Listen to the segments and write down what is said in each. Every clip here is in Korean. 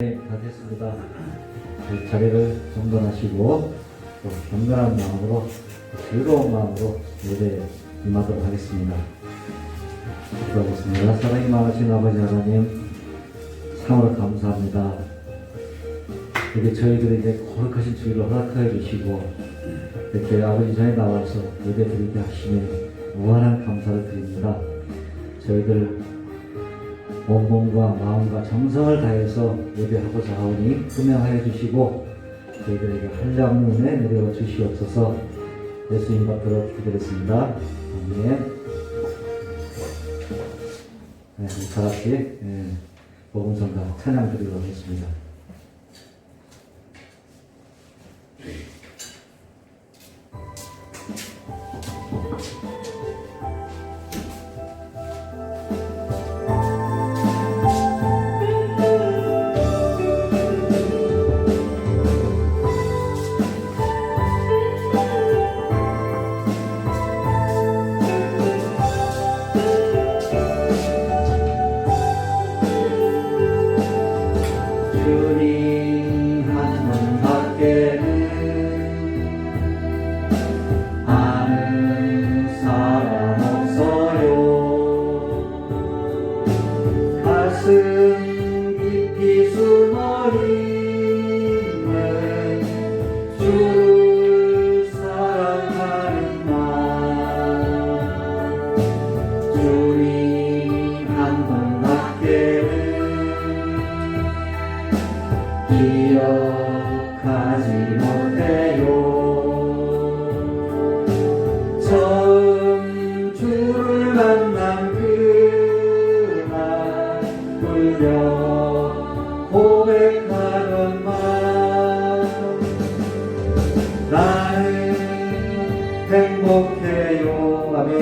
네, 다 됐습니다. 자리를 정돈하시고 또 경건한 마음으로 즐거운 마음으로 예배 임하도록 하겠습니다. 기도하겠습니다. 사랑이 많으신 아버지 하나님, 참으로 감사합니다. 이렇게 저희들에게 거룩하신 주일을 허락하여 주시고 이렇게 아버지 전에 나와서 예배 드리게 하시니 무한한 감사를 드립니다. 저희들 온몸과 마음과 정성을 다해서 예배하고자 하오니 투명하여 주시고 저희들에게 한량의 은혜 내려 주시옵소서. 예수님 받들어 기도했습니다. 아멘. 네, 다 같이 복음성가 찬양 드리도록 하겠습니다. 주님 한 밖에는 아는 사람 없어요. 가슴 깊이 숨어있는 주를 사랑하는 나. 주님 한 분 밖에는 기억하지 못해요. 처음 주를 만난 그날 울며 고백하던 말, 나는 행복해요. 아멘.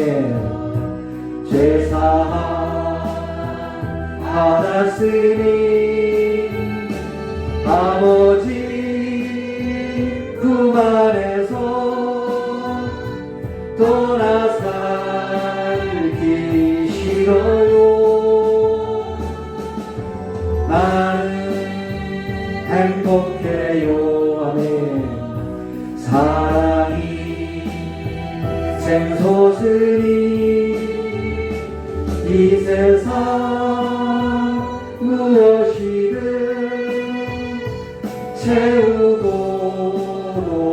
죄사함 받았으니 아버지 품 안에서 떠나 살기 싫어요. 나는 행복해요. 아멘. 사랑이 샘솟으니 이 세상 무엇이든 채우고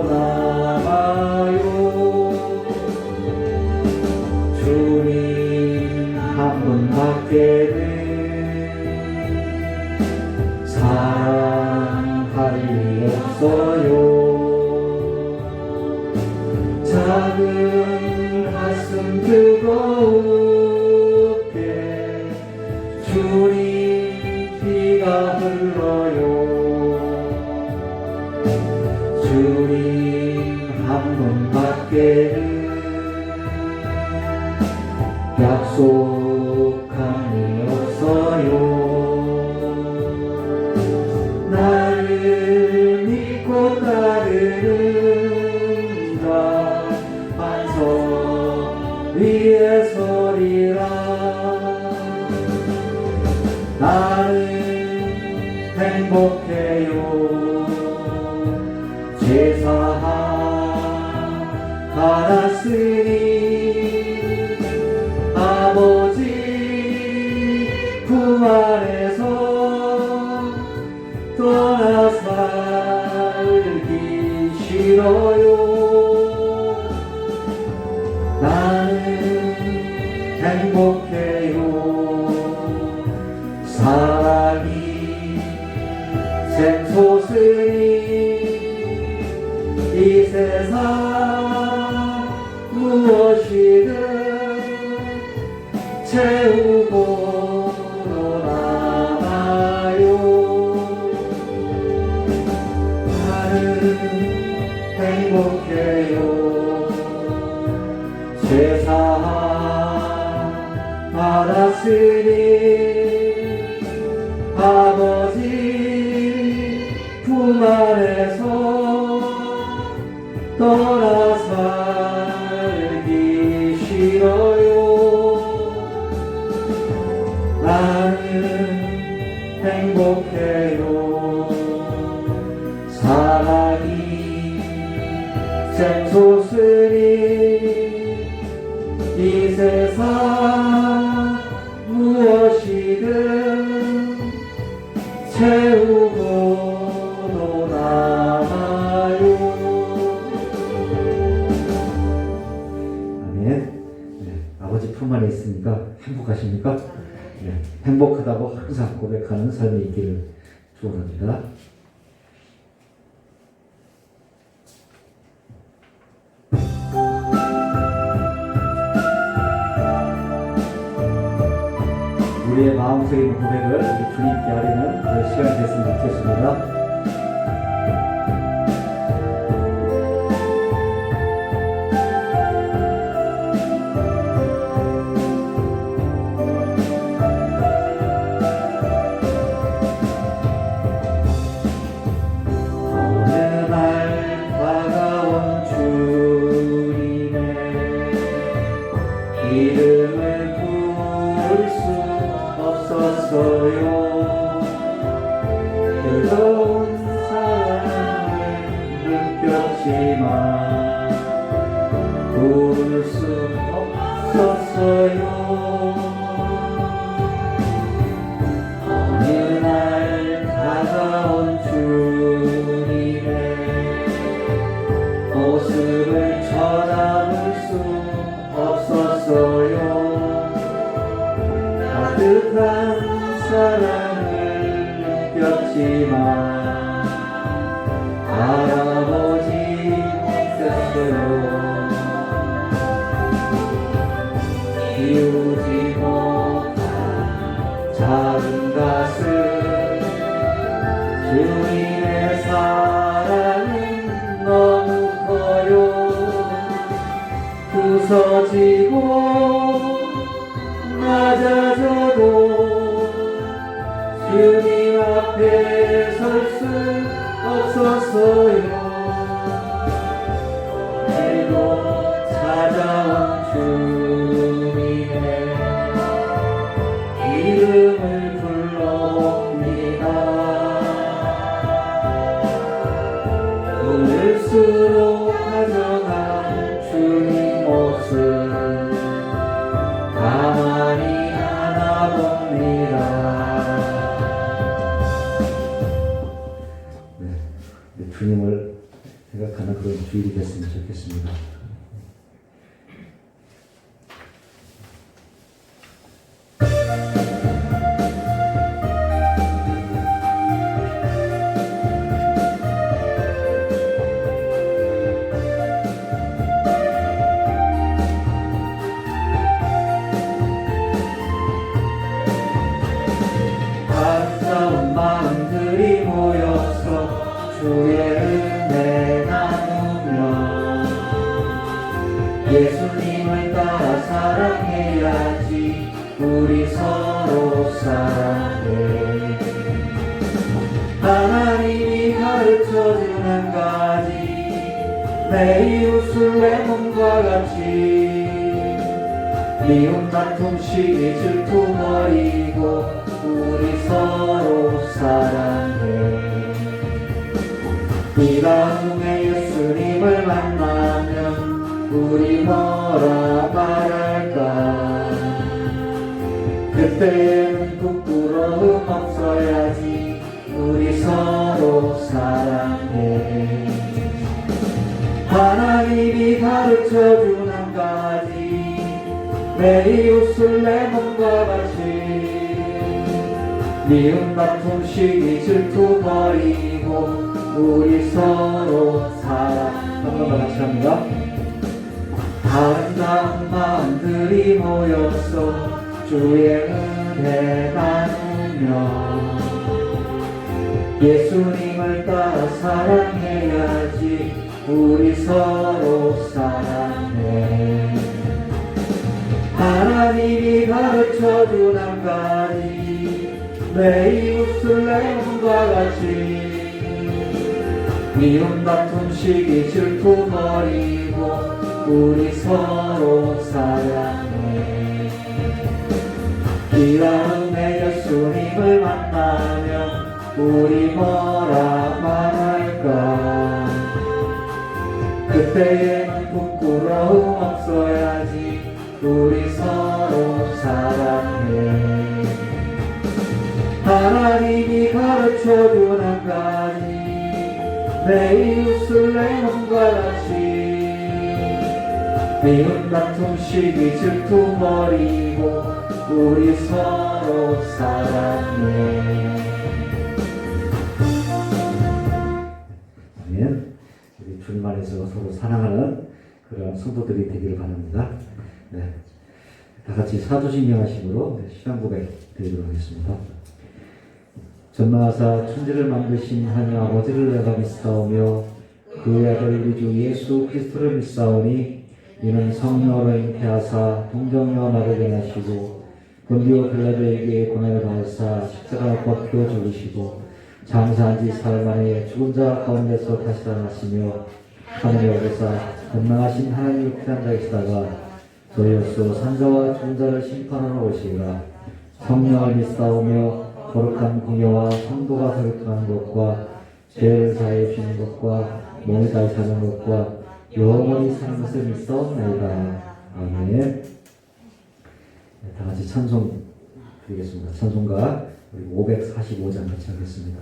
돌아가요. 주님 한 분 밖에는 사랑할 리 없어요. 작은 가슴 뜨거우게 주님 피가 흘러요. 주님 한 분 밖에는 약속함이 없어요. 나를 믿고 따르는 자 반석 위에 서리라. 나는 행복해요. 죄사함 받았으니 아버지 품 안에서 떠나 살기 싫어요. 나는 행복해요. 사랑이 샘솟으니 이 세상 무엇이든 채우고 돌아가요. 나는 행복해요. 죄사함 받았으니 아버지 품 안에서 떠나 살기 싫어요. 나는 행복해요. 사랑이 샘솟으니 이 세상 무엇이든 채우고도 남아요. 아멘. 네, 아버지 품 안에 있으니까 행복하십니까? 네, 행복하다고 항상 고백하는 삶이 있기를 축원합니다. 우리의 마음속에 있는 고백을 주님께 아뢰는 그런 시간이 됐으면 좋겠습니다. 어느 날 다가온 주님의 이름을 부를 수 없었어요. 뜨거운 사랑을 느꼈지만 부를 수 없었어요. 어느 날 다가온 주님의 모습을 쳐다볼 수 없었어요. 따뜻한 사랑을 느꼈지만 알아보지 못했어요. 비우지 못한 작은 가슴 주님의 사랑은 너무 커요. 부서지고 낮아져도 주님 앞에 설 수 없었어요. 오늘도 찾아온 주님의 이름을 불러옵니다. 오늘수록 다정한 주님 모습 가만히 안아봅니다. 네, 주님을 생각하는 그런 주일이 됐으면 좋겠습니다. 아름다운 마음들이 모여서 주의 은혜 나누며 예수님을 따라 사랑해야지. 우리 서로 사랑해. 하나님이 가르쳐준 한 가지, 내 이웃을 내 몸과 같이. 미움 다툼 시기 질투 버리고 우리 서로 사랑해. 이 다음에 예수님을 만나면 우리 뭐라 말할까. 그때는 부끄러움 없어야지. 우리 서로 사랑해. 하나님이 가르쳐준 한 가지, 내 이웃을 내 몸과 같이. 미움 다툼 시기 질투 버리고 우리 서로 사랑. 한 번 더 같이 합니다. 아름다운 마음들이 모여서 주의 은혜 나누며 예수님을 따라 사랑해야지. 우리 서로 사랑해. 하나님이 가르쳐준 한 가지, 내 이웃을 내 몸과 같이. 미움 다툼 시기 질투 버리고 우리 서로 사랑해. 이 다음에 예수님을 만나면 우리 뭐라 말할까. 그때에는 부끄러움 없어야지. 우리 서로 사랑해. 하나님이 가르쳐준 한 가지, 내 이웃을 내 몸과 같이. 미움 다툼 시기 질투 버리고 우리 서로 사랑해. 아멘. 우리 주님 안에서 서로 사랑하는 그런 성도들이 되기를 바랍니다. 네. 다 같이 사도신경 하심으로 신앙 고백 드리도록 하겠습니다. 전능하사 천지를 만드신 하나님 아버지를 내가 믿사오며 그의 아들 우리 주 예수 그리스도를 믿사오니 이는 성령으로 잉태하사 동정녀 나를 gen하시고 본디오 빌라도에게 고난을 받으사 십자가에 꺾여 죽으시고 장사한 지 사흘 만에 죽은 자 가운데서 다시 살아나시며 하늘에 오르사 전능하신 하나님의 피한 자이시다가 저희로서 산자와 죽은 자를 심판하러 오시리라. 성령을 믿사오며 거룩한 공예와 성도가 설득하는 것과 죄를 사해 주는 것과 몸을 다해 사는 것과 영원히 사는 것을 믿사옵나이다. 아멘. 네, 다 같이 찬송 드리겠습니다. 찬송가 545장 같이 하겠습니다.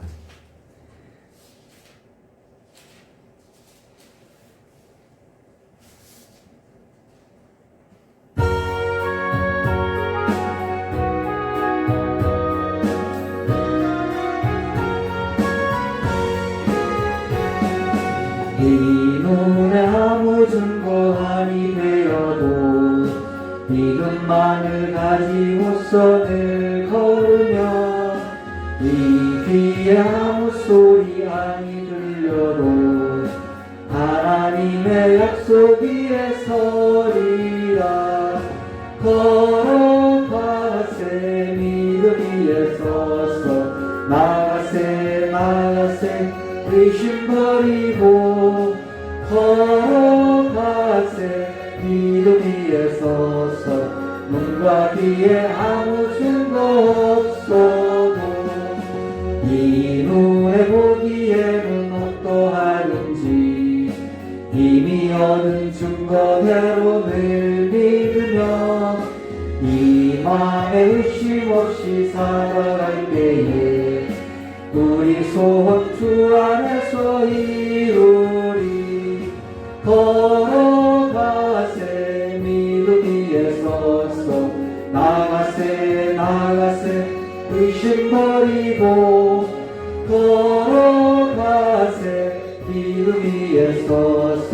이 눈에 아무 증거 아니 되어도 믿음만을 가지고서 늘 걸으며 이 귀에 아무 소리 아니 들려도 하나님의 약속 위에 서리라. 걸어가세 믿음 위에 서서 나가세 나가세 의심 버리고 걸어가세 믿음 위에 서서 눈과 귀에 아무 증거 없어도 이 눈에 보기에는 어떠하든지 이미 얻은 증거대로 늘 믿으며 이 마음에 의심 없이 살아갈 때에 우리 소원 주 안에서 이루리. 걸어가세 믿음 위에 서서 나가세 나가세 의심 버리고 걸어가세 믿음 위에 서서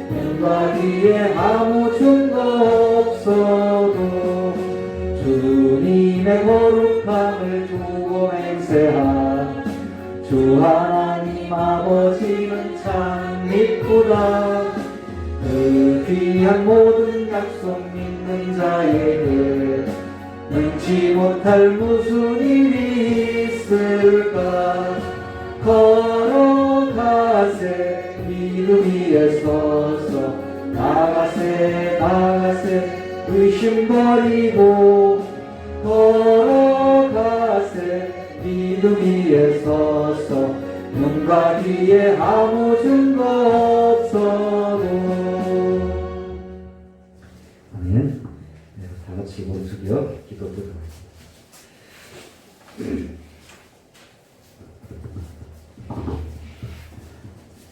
눈과 귀에 아무 증거 없어도 주님의 거룩함을 두고 맹세한 주 하나님 아버지는 참 믿구나. 그 귀한 모든 약속 믿는 자에게 능치 못할 무슨 일이 있을까. 걸어가세 믿음 위에 서서 나가세 나가세 의심 버리고 걸어가세 믿음 위에 서서 눈과 귀에 아무 증거 없어도. 아멘. 네, 다 같이 몸 숙여 기도드리도록 하겠습니다.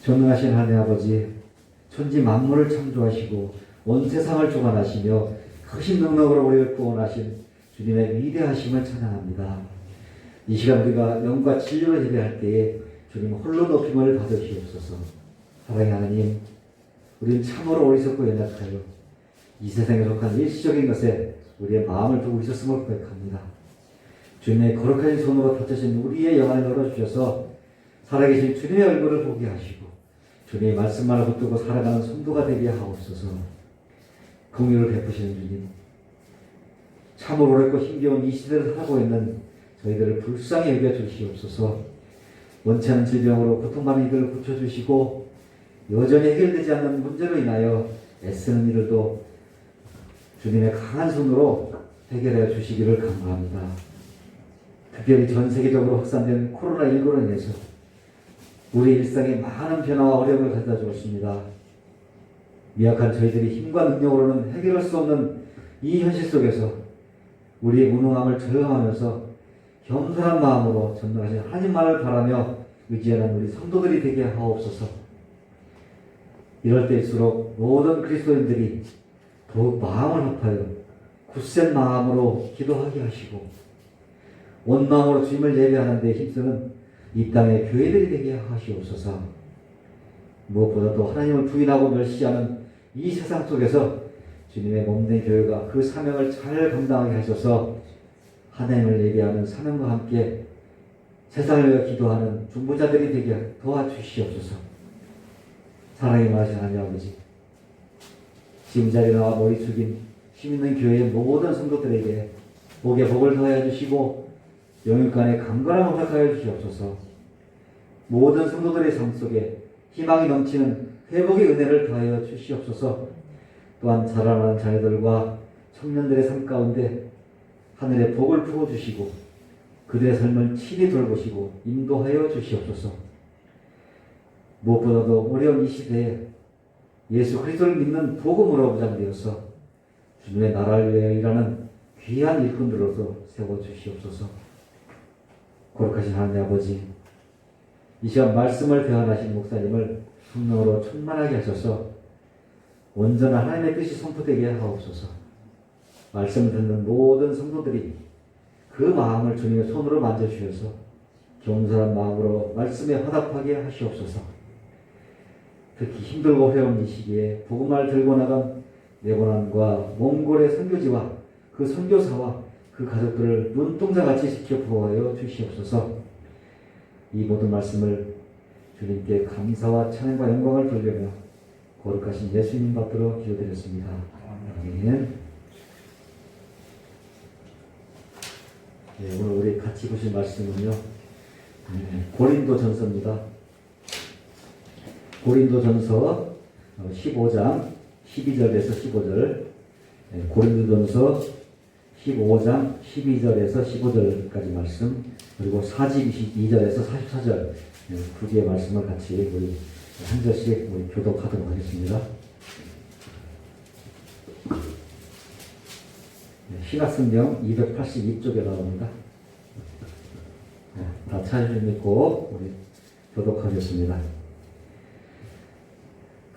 전능하신 하나님 아버지, 천지 만물을 창조하시고 온 세상을 주관하시며 크신 능력으로 우리를 구원하신 주님의 위대하심을 찬양합니다. 이 시간 우리가 영과 진리로 예배할 때에 주님 홀로 높임을 받으시옵소서. 사랑의 하나님, 우리는 참으로 어리석고 연약하여 이 세상에 속한 일시적인 것에 우리의 마음을 두고 있었음을 고백합니다. 주님의 거룩하신 손으로 다쳐진 우리의 영안을 열어주셔서 살아계신 주님의 얼굴을 보게 하시고 주님의 말씀만을 붙들고 살아가는 성도가 되게 하옵소서. 긍휼을 베푸시는 주님, 참으로 어렵고 힘겨운 이 시대를 살고 있는 저희들을 불쌍히 여겨 주시옵소서. 원치 않은 질병으로 고통받는 이들을 고쳐주시고 여전히 해결되지 않는 문제로 인하여 애쓰는 이들도 주님의 강한 손으로 해결해 주시기를 간구합니다. 특별히 전 세계적으로 확산된 코로나19로 인해서 우리 일상에 많은 변화와 어려움을 가져다 주었습니다. 미약한 저희들이 힘과 능력으로는 해결할 수 없는 이 현실 속에서 우리의 무능함을 저용하면서 겸손한 마음으로 전능하신 하나님만을 바라며 의지하는 우리 성도들이 되게 하옵소서. 이럴 때일수록 모든 그리스도인들이 더욱 마음을 합하여 굳센 마음으로 기도하게 하시고 온 마음으로 주님을 예배하는 데 힘쓰는 이 땅의 교회들이 되게 하시옵소서. 무엇보다도 하나님을 부인하고 멸시하는 이 세상 속에서 주님의 몸된 교회가 그 사명을 잘 감당하게 하셔서 하나님을 예배하는 사명과 함께 세상을 위해 기도하는 중보자들이 되게 도와주시옵소서. 사랑이 많으신 하나님 아버지, 지금 자리에 나와 머리 숙인 힘 있는 교회의 모든 성도들에게 복에 복을 더하여 주시고 영육간의 강건함을 허락하여 주시옵소서. 모든 성도들의 삶 속에 희망이 넘치는 회복의 은혜를 더하여 주시옵소서. 또한 자라나는 자녀들과 청년들의 삶 가운데 하늘의 복을 부어주시고 그들의 삶을 친히 돌보시고 인도하여 주시옵소서. 무엇보다도 어려운 이 시대에 예수 그리스도를 믿는 복음으로 무장되어서 주님의 나라를 위해 일하는 귀한 일꾼들로서 세워주시옵소서. 거룩하신 하나님 아버지, 이 시간 말씀을 대언하신 목사님을 성령으로 충만하게 하셔서 온전한 하나님의 뜻이 선포되게 하옵소서. 말씀을 듣는 모든 성도들이 그 마음을 주님의 손으로 만져주셔서 겸손한 마음으로 말씀에 화답하게 하시옵소서. 특히 힘들고 어려운 이 시기에 복음을 들고 나간 레바논과 몽골의 선교지와 그 선교사와 그 가족들을 눈동자같이 지켜 보호하여 주시옵소서. 이 모든 말씀을 주님께 감사와 찬양과 영광을 돌리며 거룩하신 예수님 받들어 기도드렸습니다. 아멘. 네, 오늘 우리 같이 보실 말씀은요, 고린도전서입니다. 고린도전서 15장 12절에서 15절, 고린도전서 15장 12절에서 15절까지 말씀, 그리고 42절에서 44절 두 개의 말씀을 같이 우리 한 절씩 우리 교독하도록 하겠습니다. 신약성경 282쪽에 나옵니다. 다 찾으시면 믿고 우리 교독하겠습니다.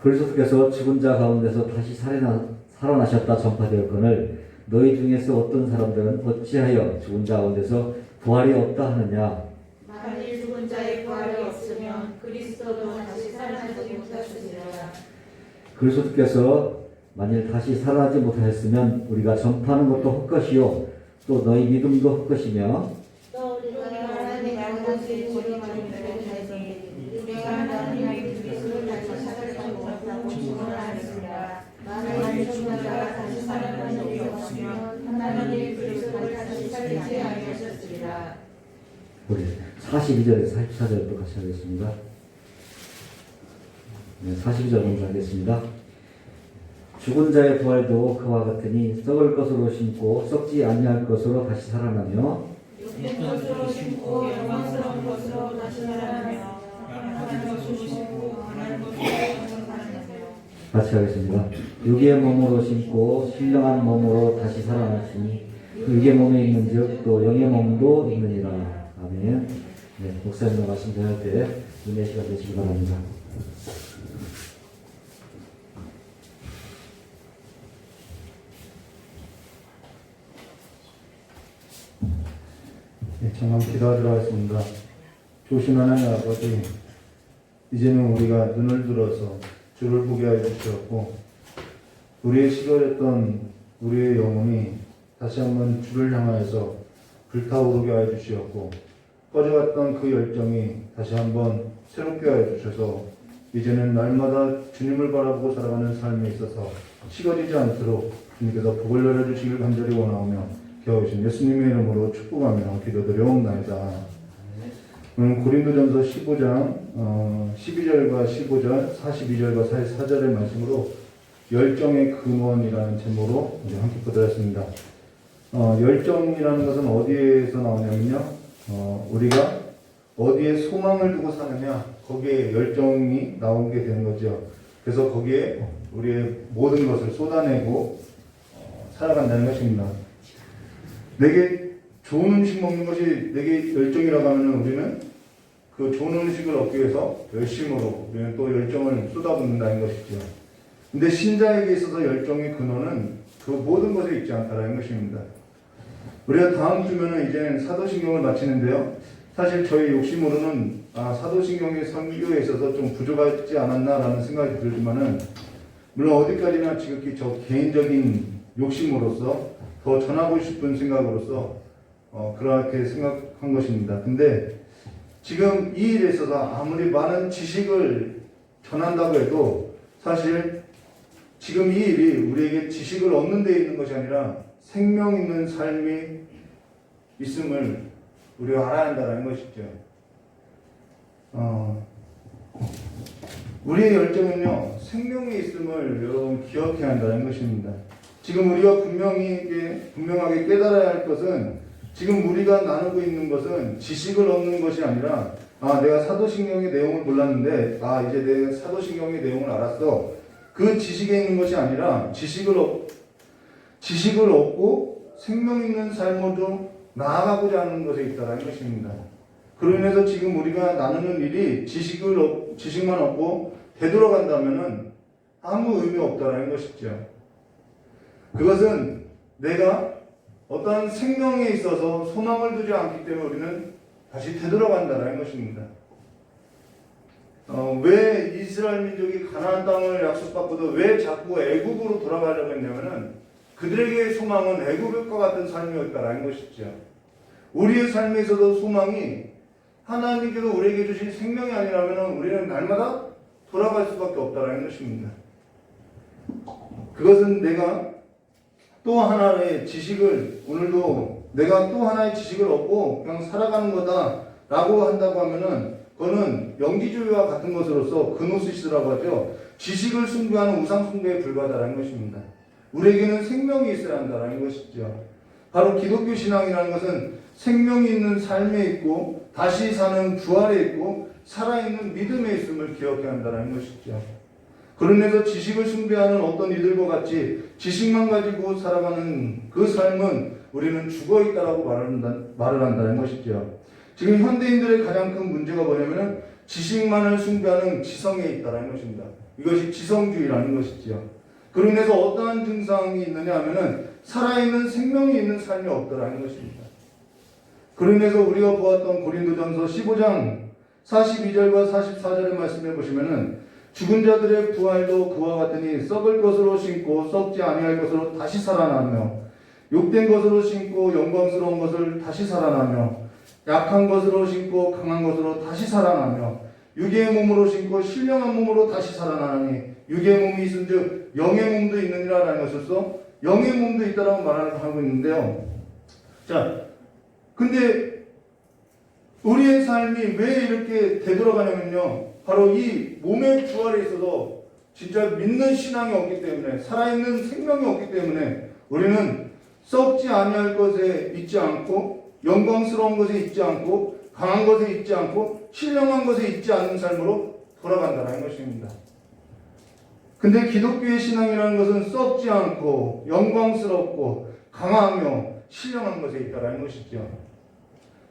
그리스도께서 죽은 자 가운데서 다시 살아나셨다 전파되었거늘 너희 중에서 어떤 사람들은 어찌하여 죽은 자 가운데서 부활이 없다 하느냐. 만일 죽은 자의 부활이 없으면 그리스도도 다시 살아나지 못하시리라. 그리스도께서 만일 다시 살아나지 못하였으면 우리가 전파하는 것도 헛것이요 또 너희 믿음도 헛것이며 또 우리가 하나님의 것이 주님을 믿으니 우리가 하나님의 그리스도를 다시 살아나지 못하고 증언하였습니다. 만일 죽은 자가 다시 살아나는 일이 없으면 하나님의 그리스도를 다시 살리지 아니하셨으리라. 우리 42절에서 44절 또 같이 하겠습니다. 42절 먼저 하겠습니다. 죽은 자의 부활도 그와 같으니 썩을 것으로 심고 썩지 아니할 것으로 다시 살아나며 육된 것으로 심고 영광스러운 것으로 다시 살아나며 영원한 것으로 심고 강한 것으로 다시 살아나며. 같이 하겠습니다. 육의 몸으로 심고 신령한 몸으로 다시 살아났으니 육의 몸에 있는즉 또 영의 몸도 있느니라. 아멘. 네, 목사님과 말씀 전할 때 은혜 시간 되시기 바랍니다. 네, 잠깐 기도하도록 하겠습니다. 좋으신 하나님 아버지, 이제는 우리가 눈을 들어서 주를 보게 하여 주시었고 우리의 시절했던 우리의 영혼이 다시 한번 주를 향하여서 불타오르게 하여 주시었고 꺼져갔던 그 열정이 다시 한번 새롭게 하여 주셔서 이제는 날마다 주님을 바라보고 살아가는 삶에 있어서 식어지지 않도록 주님께서 복을 내려주시길 간절히 원하오며 겨우신 예수님의 이름으로 축복하며 기도드려옵나이다. 오늘 고린도전서 15장 12절과 15절, 42절과 44절의 말씀으로 열정의 근원이라는 제목으로 우리 함께 보도했습니다. 열정이라는 것은 어디에서 나오냐면요, 우리가 어디에 소망을 두고 사느냐 거기에 열정이 나오게 되는 거죠. 그래서 거기에 우리의 모든 것을 쏟아내고 살아간다는 것입니다. 내게 좋은 음식 먹는 것이 내게 열정이라고 하면 우리는 그 좋은 음식을 얻기 위해서 열심으로 우리는 또 열정을 쏟아붓는다는 것이죠. 근데 신자에게 있어서 열정의 근원은 그 모든 것에 있지 않다는 것입니다. 우리가 다음 주면은 이제는 사도신경을 마치는데요. 사실 저희 욕심으로는 사도신경의 설교에 있어서 좀 부족하지 않았나라는 생각이 들지만은 물론 어디까지나 지극히 저 개인적인 욕심으로서 더 전하고 싶은 생각으로서 그렇게 생각한 것입니다. 근데 지금 이 일에 있어서 아무리 많은 지식을 전한다고 해도 사실 지금 이 일이 우리에게 지식을 얻는 데 있는 것이 아니라 생명 있는 삶이 있음을 우리가 알아야 한다는 것이죠. 우리의 열정은요, 생명이 있음을 여러분 기억해야 한다는 것입니다. 지금 우리가 분명하게 깨달아야 할 것은 지금 우리가 나누고 있는 것은 지식을 얻는 것이 아니라 내가 사도신경의 내용을 몰랐는데 이제 내가 사도신경의 내용을 알았어. 그 지식에 있는 것이 아니라 지식을 얻고 생명 있는 삶으로 나아가고자 하는 것에 있다는 것입니다. 그로 인해서 지금 우리가 나누는 일이 지식만 얻고 되돌아간다면 아무 의미 없다는 것이죠. 그것은 내가 어떠한 생명에 있어서 소망을 두지 않기 때문에 우리는 다시 되돌아간다는 것입니다. 왜 이스라엘 민족이 가나안 땅을 약속받고도 왜 자꾸 애국으로 돌아가려고 했냐면은 그들에게의 소망은 애국과 같은 삶이었다라는 것이죠. 우리의 삶에 있어서 소망이 하나님께서 우리에게 주신 생명이 아니라면 우리는 날마다 돌아갈 수밖에 없다라는 것입니다. 그것은 내가 또 하나의 지식을 오늘도 내가 또 하나의 지식을 얻고 그냥 살아가는 거다라고 한다고 하면은 그거는 영지주의와 같은 것으로서 그노시스라고 하죠. 지식을 숭배하는 우상 숭배에 불과하다는 것입니다. 우리에게는 생명이 있어야 한다는 것이죠. 바로 기독교 신앙이라는 것은 생명이 있는 삶에 있고 다시 사는 부활에 있고 살아있는 믿음에 있음을 기억해야 한다는 것이죠. 그러면서 지식을 숭배하는 어떤 이들과 같이 지식만 가지고 살아가는 그 삶은 우리는 죽어있다라고 말을 한다는 것이죠. 지금 현대인들의 가장 큰 문제가 뭐냐면 지식만을 숭배하는 지성에 있다는 것입니다. 이것이 지성주의라는 것이죠. 그로 인해서 어떠한 증상이 있느냐 하면은 살아있는 생명이 있는 삶이 없다라는 것입니다. 그로 인해서 우리가 보았던 고린도전서 15장 42절과 44절의 말씀해 보시면은 죽은 자들의 부활도 그와 같으니 썩을 것으로 신고 썩지 아니할 것으로 다시 살아나며 욕된 것으로 신고 영광스러운 것을 다시 살아나며 약한 것으로 신고 강한 것으로 다시 살아나며 육의 몸으로 신고 신령한 몸으로 다시 살아나니 육의 몸이 있은즉 영의 몸도 있느니라라는 것으로서 영의 몸도 있다라고 말하고 있는데요. 자, 근데 우리의 삶이 왜 이렇게 되돌아가냐면요. 바로 이 몸의 부활에 있어서 진짜 믿는 신앙이 없기 때문에 살아있는 생명이 없기 때문에 우리는 썩지 아니할 것에 있지 않고 영광스러운 것에 있지 않고 강한 것에 있지 않고 신령한 것에 있지 않는 삶으로 돌아간다는 것입니다. 근데 기독교의 신앙이라는 것은 썩지 않고 영광스럽고 강하며 신령한 것에 있다는 것이죠.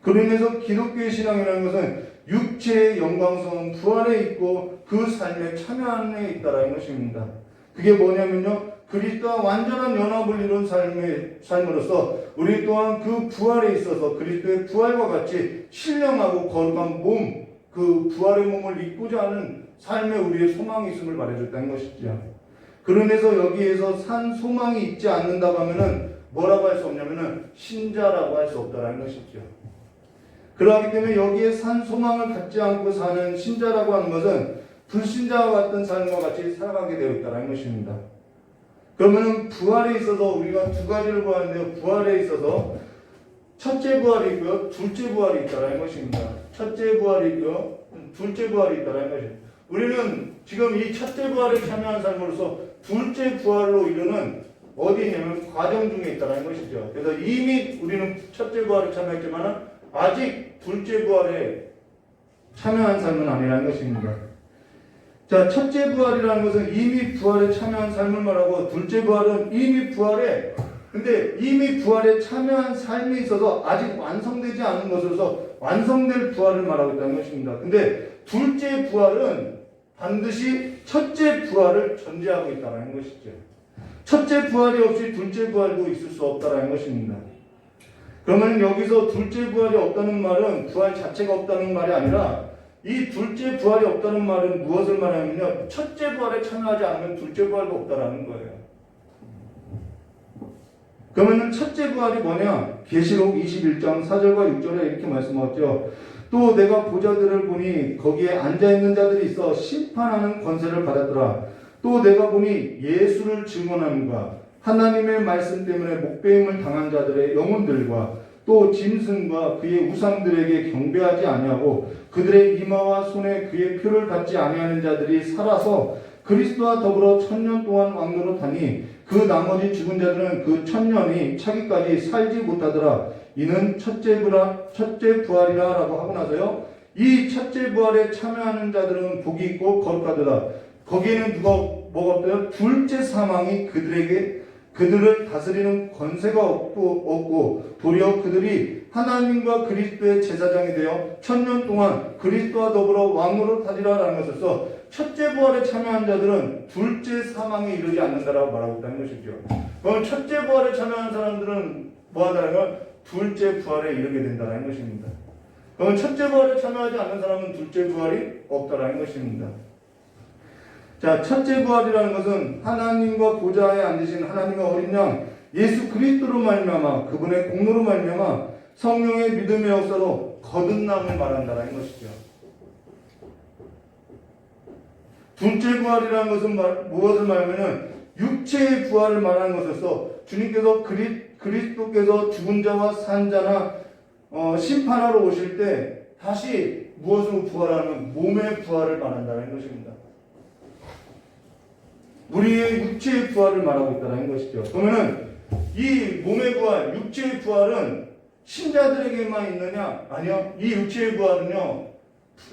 그로 인해서 기독교의 신앙이라는 것은 육체의 영광스러운 부활에 있고 그 삶의 참여함에 있다는 것입니다. 그게 뭐냐면요. 그리스도와 완전한 연합을 이룬 삶으로서 우리 또한 그 부활에 있어서 그리스도의 부활과 같이 신령하고 거룩한 몸, 그 부활의 몸을 잊고자 하는 삶에 우리의 소망이 있음을 말해줬다는 것이죠. 그러면서 여기에서 산 소망이 있지 않는다고 하면은 뭐라고 할 수 없냐면은 신자라고 할 수 없다는 것이죠. 그렇기 때문에 여기에 산 소망을 갖지 않고 사는 신자라고 하는 것은 불신자와 같은 삶과 같이 살아가게 되어 있다는 것입니다. 그러면은 부활에 있어서 우리가 두 가지를 보았는데요. 부활에 있어서 첫째 부활이 있고요. 둘째 부활이 있다는 것입니다. 첫째 부활이 있고요. 둘째 부활이 있다는 것입니다. 우리는 지금 이 첫째 부활에 참여한 삶으로서 둘째 부활로 이르는 어디냐면 과정 중에 있다는 것이죠. 그래서 이미 우리는 첫째 부활에 참여했지만 아직 둘째 부활에 참여한 삶은 아니라는 것입니다. 자, 첫째 부활이라는 것은 이미 부활에 참여한 삶을 말하고, 둘째 부활은 이미 부활에, 근데 이미 부활에 참여한 삶이 있어서 아직 완성되지 않은 것으로서 완성될 부활을 말하고 있다는 것입니다. 근데 둘째 부활은 반드시 첫째 부활을 전제하고 있다는 것이죠. 첫째 부활이 없이 둘째 부활도 있을 수 없다는 것입니다. 그러면 여기서 둘째 부활이 없다는 말은 부활 자체가 없다는 말이 아니라, 이 둘째 부활이 없다는 말은 무엇을 말하냐면요, 첫째 부활에 참여하지 않으면 둘째 부활도 없다라는 거예요. 그러면 첫째 부활이 뭐냐? 계시록 21장 4절과 6절에 이렇게 말씀하죠. 또 내가 보자들을 보니 거기에 앉아있는 자들이 있어 심판하는 권세를 받았더라. 또 내가 보니 예수를 증언하는가, 하나님의 말씀 때문에 목배임을 당한 자들의 영혼들과 또 짐승과 그의 우상들에게 경배하지 아니하고 그들의 이마와 손에 그의 표를 받지 아니하는 자들이 살아서 그리스도와 더불어 1000년 동안 왕노릇하니 그 나머지 죽은 자들은 그 1000년이 차기까지 살지 못하더라. 이는 첫째 부활이라 라고 하고 나서요, 이 첫째 부활에 참여하는 자들은 복이 있고 거룩하더라. 거기에는 뭐가 없대요? 둘째 사망이 그들을 다스리는 권세가 없고 도리어 그들이 하나님과 그리스도의 제사장이 되어 1000년 동안 그리스도와 더불어 왕노릇하리라 라는 것에서 첫째 부활에 참여한 자들은 둘째 사망에 이르지 않는다라고 말하고 있다는 것이죠. 그럼 첫째 부활에 참여한 사람들은 뭐하다는 건 둘째 부활에 이르게 된다는 것입니다. 그럼 첫째 부활에 참여하지 않는 사람은 둘째 부활이 없다라는 것입니다. 자, 첫째 부활이라는 것은 하나님과 보좌에 앉으신 하나님의 어린 양 예수 그리스도로 말미암아 그분의 공로로 말미암아 성령의 믿음의 역사로 거듭남을 말한다는 것이죠. 둘째 부활이라는 것은 무엇을 말하냐면 육체의 부활을 말하는 것에서 주님께서 그리스도께서 죽은 자와 산 자나 심판하러 오실 때 다시 무엇으로 부활하는 몸의 부활을 말한다는 것입니다. 우리의 육체의 부활을 말하고 있다는 것이죠. 그러면은 이 몸의 부활, 육체의 부활은 신자들에게만 있느냐? 아니요. 이 육체의 부활은요,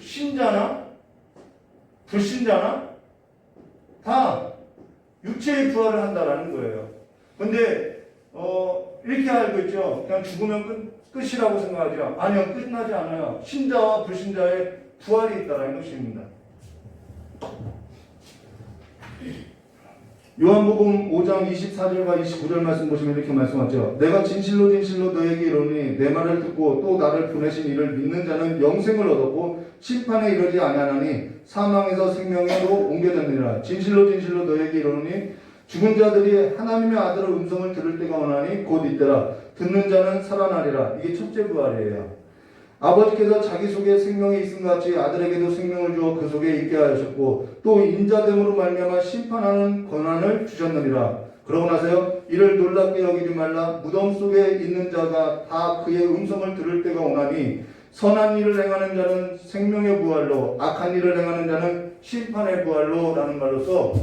신자나 불신자나 다 육체의 부활을 한다라는 거예요. 근데 이렇게 알고 있죠. 그냥 죽으면 끝이라고 생각하죠. 아니요, 끝나지 않아요. 신자와 불신자의 부활이 있다라는 것입니다. 요한복음 5장 24절과 29절 말씀 보시면 이렇게 말씀하죠. 내가 진실로 너에게 이르노니 내 말을 듣고 또 나를 보내신 이를 믿는 자는 영생을 얻었고 심판에 이르지 아니하나니 사망에서 생명으로 옮겨졌느니라. 진실로 너에게 이르노니 죽은 자들이 하나님의 아들의 음성을 들을 때가 오나니 곧 이때라. 듣는 자는 살아나리라. 이게 첫째 부활이에요. 아버지께서 자기 속에 생명이 있음 같이 아들에게도 생명을 주어 그 속에 있게 하셨고 또 인자됨으로 말미암아 심판하는 권한을 주셨느니라. 그러고 나서요, 이를 놀랍게 여기지 말라. 무덤 속에 있는 자가 다 그의 음성을 들을 때가 오나니 선한 일을 행하는 자는 생명의 부활로 악한 일을 행하는 자는 심판의 부활로 라는 말로서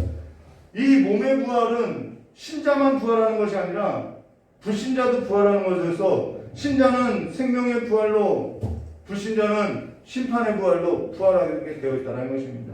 이 몸의 부활은 신자만 부활하는 것이 아니라 불신자도 부활하는 것에서 신자는 생명의 부활로 불신자는 심판의 부활로 부활하게 되어 있다는 것입니다.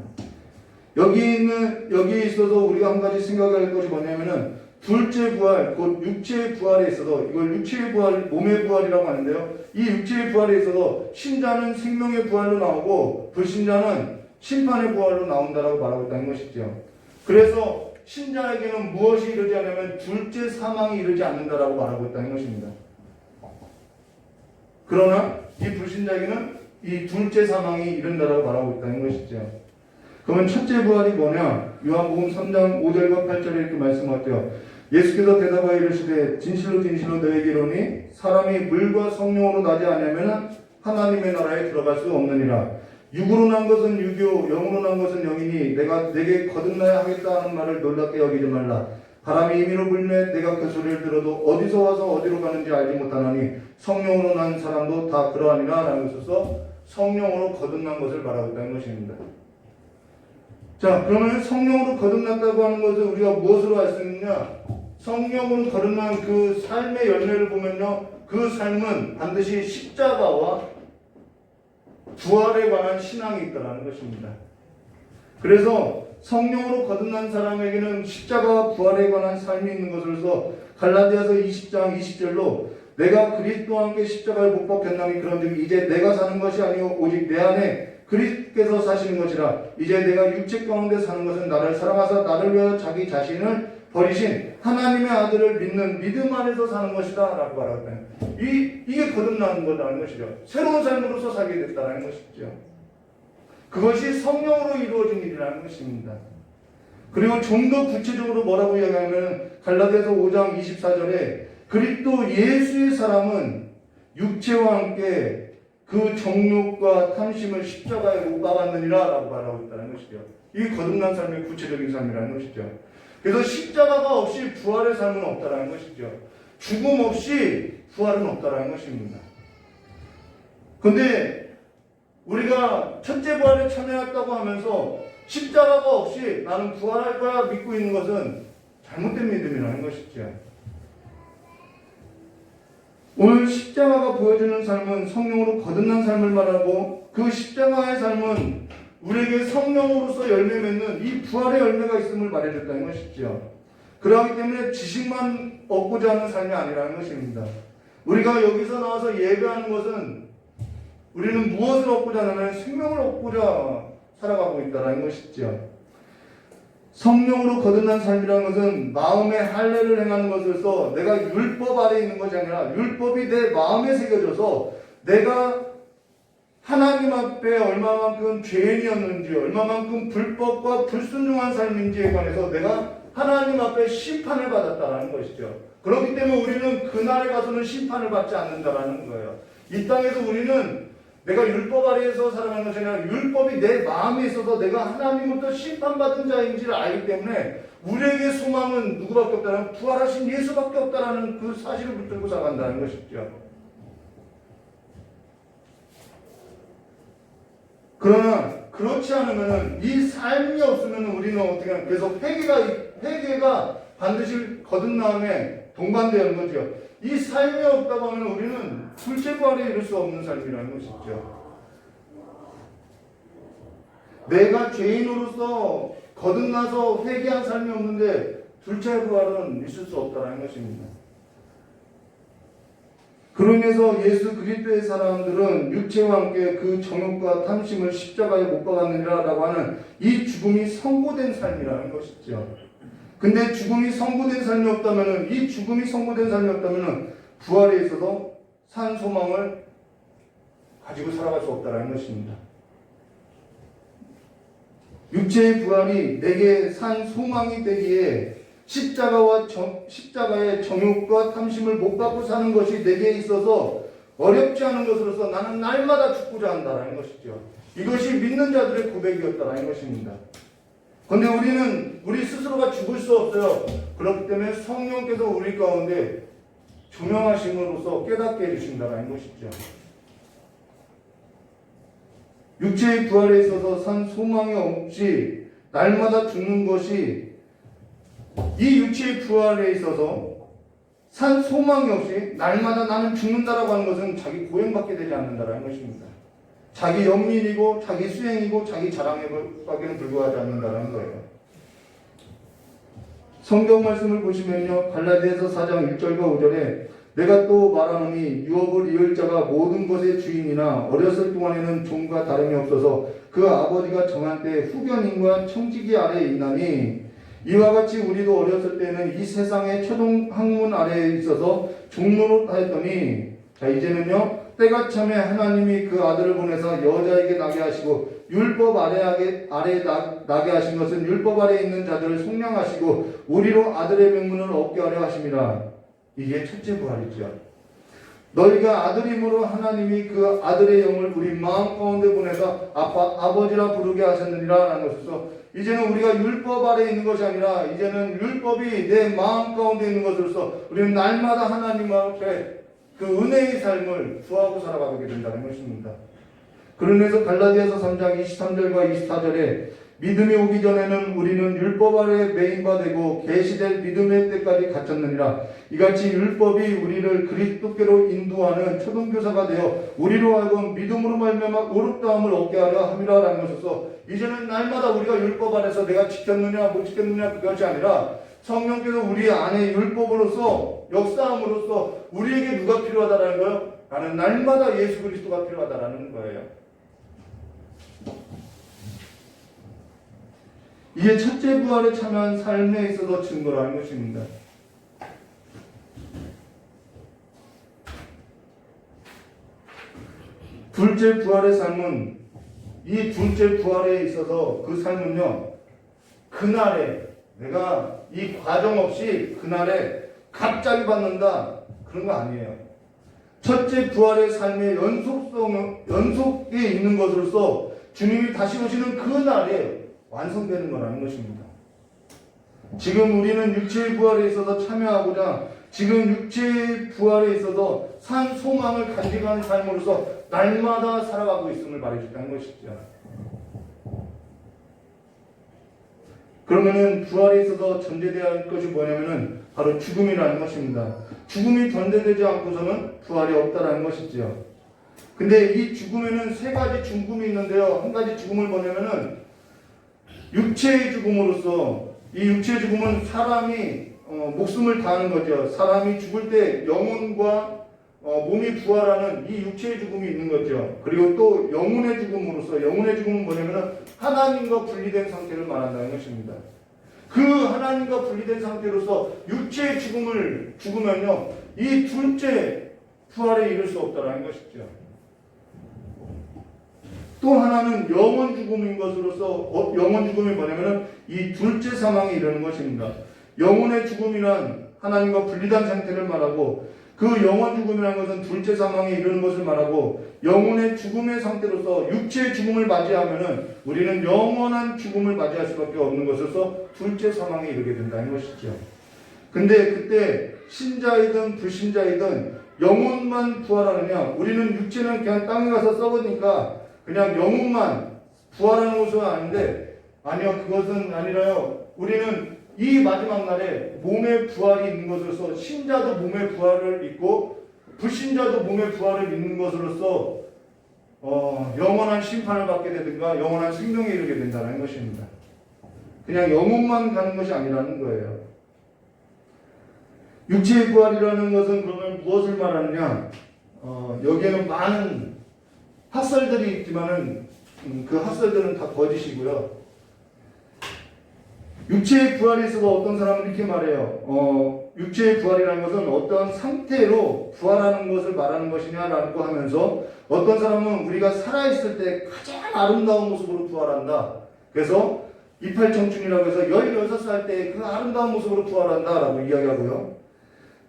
여기에 있어서 우리가 한 가지 생각할 것이 뭐냐면은 둘째 부활, 곧 육체의 부활에 있어서 이걸 육체의 부활, 몸의 부활이라고 하는데요. 이 육체의 부활에 있어서 신자는 생명의 부활로 나오고 불신자는 심판의 부활로 나온다라고 말하고 있다는 것이죠. 그래서 신자에게는 무엇이 이르지 않으면 둘째 사망이 이르지 않는다라고 말하고 있다는 것입니다. 그러나 이 불신자에게는 이 둘째 사망이 이른다라고 말하고 있다는 것이죠. 그러면 첫째 부활이 뭐냐? 요한복음 3장 5절과 8절에 이렇게 말씀하죠. 예수께서 대답하여 이르시되 진실로 너에게 이르노니 사람이 물과 성령으로 나지 않으면 하나님의 나라에 들어갈 수 없느니라. 육으로 난 것은 육이요 영으로 난 것은 영이니 내가 내게 거듭나야 하겠다 하는 말을 놀랍게 여기지 말라. 바람이 임의로 불매 내가 그 소리를 들어도 어디서 와서 어디로 가는지 알지 못하나니 성령으로 난 사람도 다 그러하니라 라는 것에서 성령으로 거듭난 것을 말하고 있다는 것입니다. 자, 그러면 성령으로 거듭났다고 하는 것을 우리가 무엇으로 알 수 있느냐? 성령으로 거듭난 그 삶의 열매를 보면요, 그 삶은 반드시 십자가와 부활에 관한 신앙이 있다는 것입니다. 그래서 성령으로 거듭난 사람에게는 십자가와 부활에 관한 삶이 있는 것으로서 갈라디아서 20장 20절로 내가 그리스도와 함께 십자가에 못 박혔나니 그런즉 이제 내가 사는 것이 아니오 오직 내 안에 그리스도께서 사시는 것이라. 이제 내가 육체 가운데 사는 것은 나를 사랑하사 나를 위하여 자기 자신을 버리신 하나님의 아들을 믿는 믿음 안에서 사는 것이다 라고 말하거든요. 이게 거듭나는 거라는 것이죠. 새로운 삶으로서 살게 됐다는 것이죠. 그것이 성령으로 이루어진 일이라는 것입니다. 그리고 좀 더 구체적으로 뭐라고 이야기하면 갈라디아서 5장 24절에 그리스도 예수의 사람은 육체와 함께 그 정욕과 탐심을 십자가에 못 박았느니라 라고 말하고 있다는 것이죠. 이게 거듭난 삶의 구체적인 삶이라는 것이죠. 그래서 십자가가 없이 부활의 삶은 없다는 것이죠. 죽음 없이 부활은 없다는 것입니다. 그런데 우리가 첫째 부활에 참여했다고 하면서 십자가가 없이 나는 부활할 거야 믿고 있는 것은 잘못된 믿음이라는 것이죠. 오늘 십자가가 보여주는 삶은 성령으로 거듭난 삶을 말하고 그 십자가의 삶은 우리에게 성령으로서 열매 맺는 이 부활의 열매가 있음을 말해줬다는 것이죠. 그렇기 때문에 지식만 얻고자 하는 삶이 아니라는 것입니다. 우리가 여기서 나와서 예배하는 것은 우리는 무엇을 얻고자 하냐면 생명을 얻고자 살아가고 있다는 것이죠. 성령으로 거듭난 삶이라는 것은 마음의 할례를 행하는 것으로서 내가 율법 아래 있는 것이 아니라 율법이 내 마음에 새겨져서 내가 하나님 앞에 얼마만큼 죄인이었는지 얼마만큼 불법과 불순종한 삶인지에 관해서 내가 하나님 앞에 심판을 받았다는 것이죠. 그렇기 때문에 우리는 그날에 가서는 심판을 받지 않는다는 거예요. 이 땅에서 우리는 내가 율법 아래에서 살아가는 것이 아니라 율법이 내 마음에 있어서 내가 하나님으로부터 심판받은 자인지를 알기 때문에 우리에게 소망은 누구밖에 없다는 부활하신 예수밖에 없다는 그 사실을 붙들고 살아간다는 것이죠. 그러나 그렇지 않으면 이 삶이 없으면 우리는 어떻게 하면 계속 회개가 반드시 거듭남에 동반되는 거죠. 이 삶이 없다고 하면 우리는 둘째 부활에 이를 수 없는 삶이라는 것이죠. 내가 죄인으로서 거듭나서 회개한 삶이 없는데 둘째 부활은 있을 수 없다는 것입니다. 그로 인해서 예수 그리스도의 사람들은 육체와 함께 그 정욕과 탐심을 십자가에 못 박았느니라 라고 하는 이 죽음이 선고된 삶이라는 것이죠. 근데 죽음이 선고된 삶이 없다면은, 이 죽음이 선고된 삶이 없다면은 부활에 있어서 산 소망을 가지고 살아갈 수 없다는 것입니다. 육체의 부활이 내게 산 소망이 되기에 십자가의 정욕과 탐심을 못 갖고 사는 것이 내게 있어서 어렵지 않은 것으로서 나는 날마다 죽고자 한다는 것이죠. 이것이 믿는 자들의 고백이었다는 것입니다. 그런데 우리는 우리 스스로가 죽을 수 없어요. 그렇기 때문에 성령께서 우리 가운데 조명하심으로써 깨닫게 해주신다는 것이죠. 육체의 부활에 있어서 산 소망이 없이 날마다 죽는 것이, 이 육체의 부활에 있어서 산 소망이 없이 날마다 나는 죽는다라고 하는 것은 자기 고행밖에 되지 않는다라는 것입니다. 자기 연민이고 자기 수행이고 자기 자랑에밖에는 불과하지 않는다는 거예요. 성경 말씀을 보시면요, 갈라디아서 4장 1절과 5절에 내가 또 말하노니 유업을 이을 자가 모든 것의 주인이나 어렸을 동안에는 종과 다름이 없어서 그 아버지가 정한 때에 후견인과 청지기 아래에 있나니 이와 같이 우리도 어렸을 때는 이 세상의 초동 학문 아래에 있어서 종로로 하였더니, 자 이제는요 때가 참에 하나님이 그 아들을 보내서 여자에게 나게 하시고 율법 아래에 나게 하신 것은 율법 아래에 있는 자들을 속량하시고 우리로 아들의 명분을 얻게 하려 하심이라. 이게 첫째 부활이죠. 너희가 아들임으로 하나님이 그 아들의 영을 우리 마음 가운데 보내서 아버지라 부르게 하셨느니라 라는 것으로서 이제는 우리가 율법 아래에 있는 것이 아니라 이제는 율법이 내 마음 가운데 있는 것으로서 우리는 날마다 하나님 앞에 그 은혜의 삶을 구하고 살아가게 된다는 것입니다. 그러면서 갈라디아서 3장 23절과 24절에 믿음이 오기 전에는 우리는 율법 아래 매인바 되고 계시될 믿음의 때까지 갇혔느니라. 이같이 율법이 우리를 그리스도께로 인도하는 초등교사가 되어 우리로 하여금 믿음으로 말미암아 의롭다함을 얻게 하려 함이라라는 것으로서 이제는 날마다 우리가 율법 안에서 내가 지켰느냐 못 지켰느냐 그것이 아니라 성령께서 우리 안에 율법으로서 역사함으로써 우리에게 누가 필요하다라는 거예요? 나는 날마다 예수 그리스도가 필요하다라는 거예요. 이게 첫째 부활에 참여한 삶에 있어서 증거라는 것입니다. 둘째 부활의 삶은 이 둘째 부활에 있어서 그 삶은요, 그날에 내가 이 과정 없이 그날에 갑자기 받는다 그런 거 아니에요. 첫째 부활의 삶의 연속에 있는 것으로서 주님이 다시 오시는 그날에 완성되는 거라는 것입니다. 지금 우리는 육체의 부활에 있어서 참여하고자 지금 육체의 부활에 있어서 산 소망을 간직하는 삶으로서 날마다 살아가고 있음을 말해줬다는 것이죠. 그러면은 부활에 있어서 전제되어야 할 것이 뭐냐면은 바로 죽음이라는 것입니다. 죽음이 전제되지 않고서는 부활이 없다라는 것이죠. 근데 이 죽음에는 세 가지 죽음이 있는데요. 한 가지 죽음을 뭐냐면은 육체의 죽음으로서 이 육체의 죽음은 사람이 목숨을 다하는 거죠. 사람이 죽을 때 영혼과 몸이 부활하는 이 육체의 죽음이 있는 거죠. 그리고 또 영혼의 죽음으로서 영혼의 죽음은 뭐냐면 하나님과 분리된 상태를 말한다는 것입니다. 그 하나님과 분리된 상태로서 육체의 죽음을 죽으면요 이 둘째 부활에 이를 수 없다는 것이죠. 또 하나는 영원 죽음인 것으로서 영원 죽음이 뭐냐면 이 둘째 사망에 이르는 것입니다. 영혼의 죽음이란 하나님과 분리된 상태를 말하고 그 영원 죽음이라는 것은 둘째 사망에 이르는 것을 말하고 영혼의 죽음의 상태로서 육체의 죽음을 맞이하면은 우리는 영원한 죽음을 맞이할 수밖에 없는 것으로서 둘째 사망에 이르게 된다는 것이죠. 근데 그때 신자이든 불신자이든 영혼만 부활하느냐? 우리는 육체는 그냥 땅에 가서 썩으니까 그냥 영혼만 부활하는 것은 아닌데 아니요 그것은 아니라요. 우리는 이 마지막 날에 몸의 부활이 있는 것으로서 신자도 몸의 부활을 입고 불신자도 몸의 부활을 입는 것으로서 영원한 심판을 받게 되든가 영원한 생명에 이르게 된다는 것입니다. 그냥 영혼만 가는 것이 아니라는 거예요. 육체의 부활이라는 것은 그러면 무엇을 말하느냐? 여기에는 많은 학설들이 있지만은 그 학설들은 다 거짓이고요. 육체의 부활에 있어서 어떤 사람은 이렇게 말해요. 육체의 부활이라는 것은 어떤 상태로 부활하는 것을 말하는 것이냐라고 하면서 어떤 사람은 우리가 살아있을 때 가장 아름다운 모습으로 부활한다. 그래서 이팔청춘이라고 해서 16살 때 그 아름다운 모습으로 부활한다라고 이야기하고요.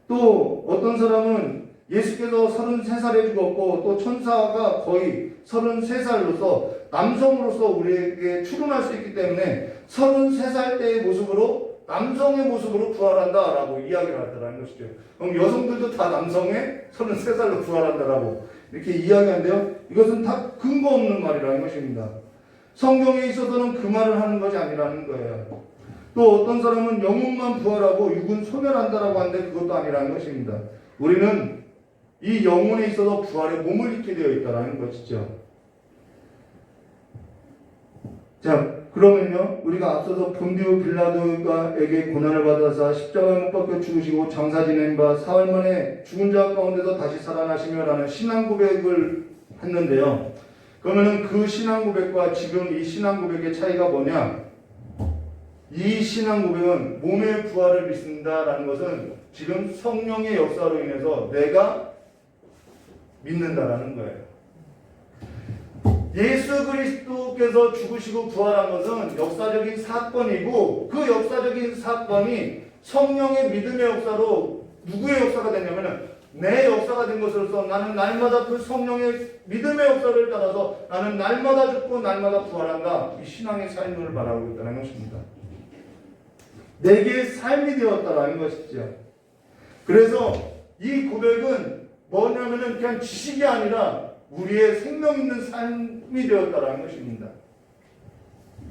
또 어떤 사람은 예수께서 33살에 죽었고 또 천사가 거의 33살로서 남성으로서 우리에게 출현할 수 있기 때문에 33살 때의 모습으로 남성의 모습으로 부활한다라고 이야기를 하더라는 것이죠. 그럼 여성들도 다 남성의 33살로 부활한다라고 이렇게 이야기하는데요. 이것은 다 근거 없는 말이라는 것입니다. 성경에 있어서는 그 말을 하는 것이 아니라는 거예요. 또 어떤 사람은 영혼만 부활하고 육은 소멸한다라고 하는데 그것도 아니라는 것입니다. 우리는 이 영혼에 있어서 부활의 몸을 입게 되어 있다는 것이죠. 자, 그러면요, 우리가 앞서서 본디오 빌라도에게 고난을 받아서 십자가에 못 박혀 죽으시고 장사 지낸 바 사흘 만에 죽은 자 가운데서 다시 살아나시며라는 신앙 고백을 했는데요. 그러면은 그 신앙 고백과 지금 이 신앙 고백의 차이가 뭐냐? 이 신앙 고백은 몸의 부활을 믿는다라는 것은 지금 성령의 역사로 인해서 내가 믿는다라는 거예요. 예수 그리스도께서 죽으시고 부활한 것은 역사적인 사건이고 그 역사적인 사건이 성령의 믿음의 역사로 누구의 역사가 됐냐면 내 역사가 된 것으로서 나는 날마다 그 성령의 믿음의 역사를 따라서 나는 날마다 죽고 날마다 부활한다. 이 신앙의 삶을 말하고 있다는 것입니다. 내게 삶이 되었다라는 것이죠. 그래서 이 고백은 뭐냐면은 그냥 지식이 아니라 우리의 생명 있는 삶이 되었다라는 것입니다.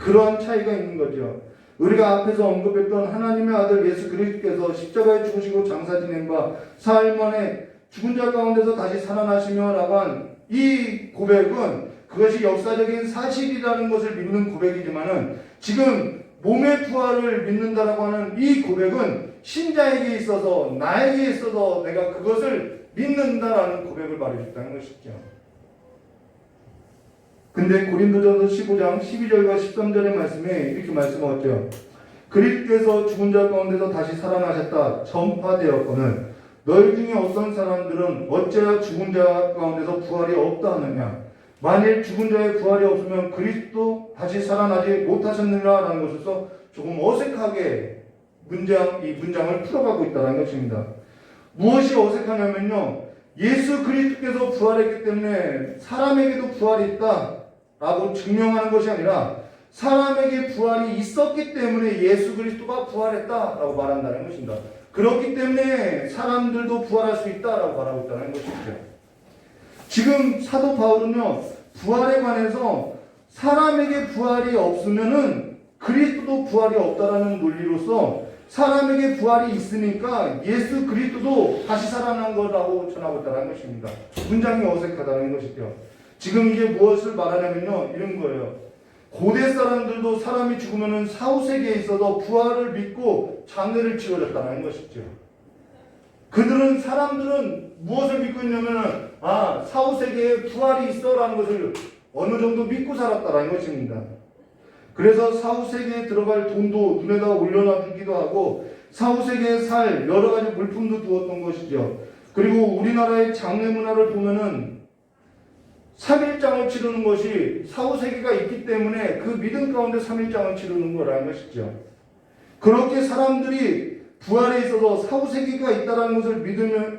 그러한 차이가 있는 거죠. 우리가 앞에서 언급했던 하나님의 아들 예수 그리스도께서 십자가에 죽으시고 장사 지낸 바 사흘 만에 죽은 자 가운데서 다시 살아나시며 라고 한 이 고백은 그것이 역사적인 사실이라는 것을 믿는 고백이지만은 지금 몸의 부활을 믿는다라고 하는 이 고백은 신자에게 있어서 나에게 있어서 내가 그것을 믿는다라는 고백을 말해줬다는 것이죠. 근데 고린도전서 15장 12절과 13절의 말씀에 이렇게 말씀하셨죠. 그리스도께서 죽은 자 가운데서 다시 살아나셨다 전파되었거늘 너희 중에 어떤 사람들은 어째야 죽은 자 가운데서 부활이 없다 하느냐. 만일 죽은 자의 부활이 없으면 그리스도 다시 살아나지 못하셨느냐라는 것에서 조금 어색하게 이 문장을 풀어가고 있다는 것입니다. 무엇이 어색하냐면요. 예수 그리스도께서 부활했기 때문에 사람에게도 부활이 있다라고 증명하는 것이 아니라 사람에게 부활이 있었기 때문에 예수 그리스도가 부활했다라고 말한다는 것입니다. 그렇기 때문에 사람들도 부활할 수 있다라고 말하고 있다는 것이죠. 지금 사도 바울은요, 부활에 관해서 사람에게 부활이 없으면은 그리스도도 부활이 없다라는 논리로서 사람에게 부활이 있으니까 예수 그리스도도 다시 살아난 거라고 전하고 있다는 것입니다. 문장이 어색하다는 것이죠. 지금 이게 무엇을 말하냐면요, 이런 거예요. 고대 사람들도 사람이 죽으면은 사후세계에 있어서 부활을 믿고 장례를 치러졌다는 것이죠. 사람들은 무엇을 믿고 있냐면은, 사후세계에 부활이 있어라는 것을 어느 정도 믿고 살았다는 것입니다. 그래서 사후세계에 들어갈 돈도 눈에다 올려놔두기도 하고, 사후세계에 살 여러 가지 물품도 두었던 것이죠. 그리고 우리나라의 장례 문화를 보면은 3일장을 치르는 것이 사후세계가 있기 때문에 그 믿음 가운데 3일장을 치르는 거라는 것이죠. 그렇게 사람들이 부활에 있어서 사후세계가 있다는 것을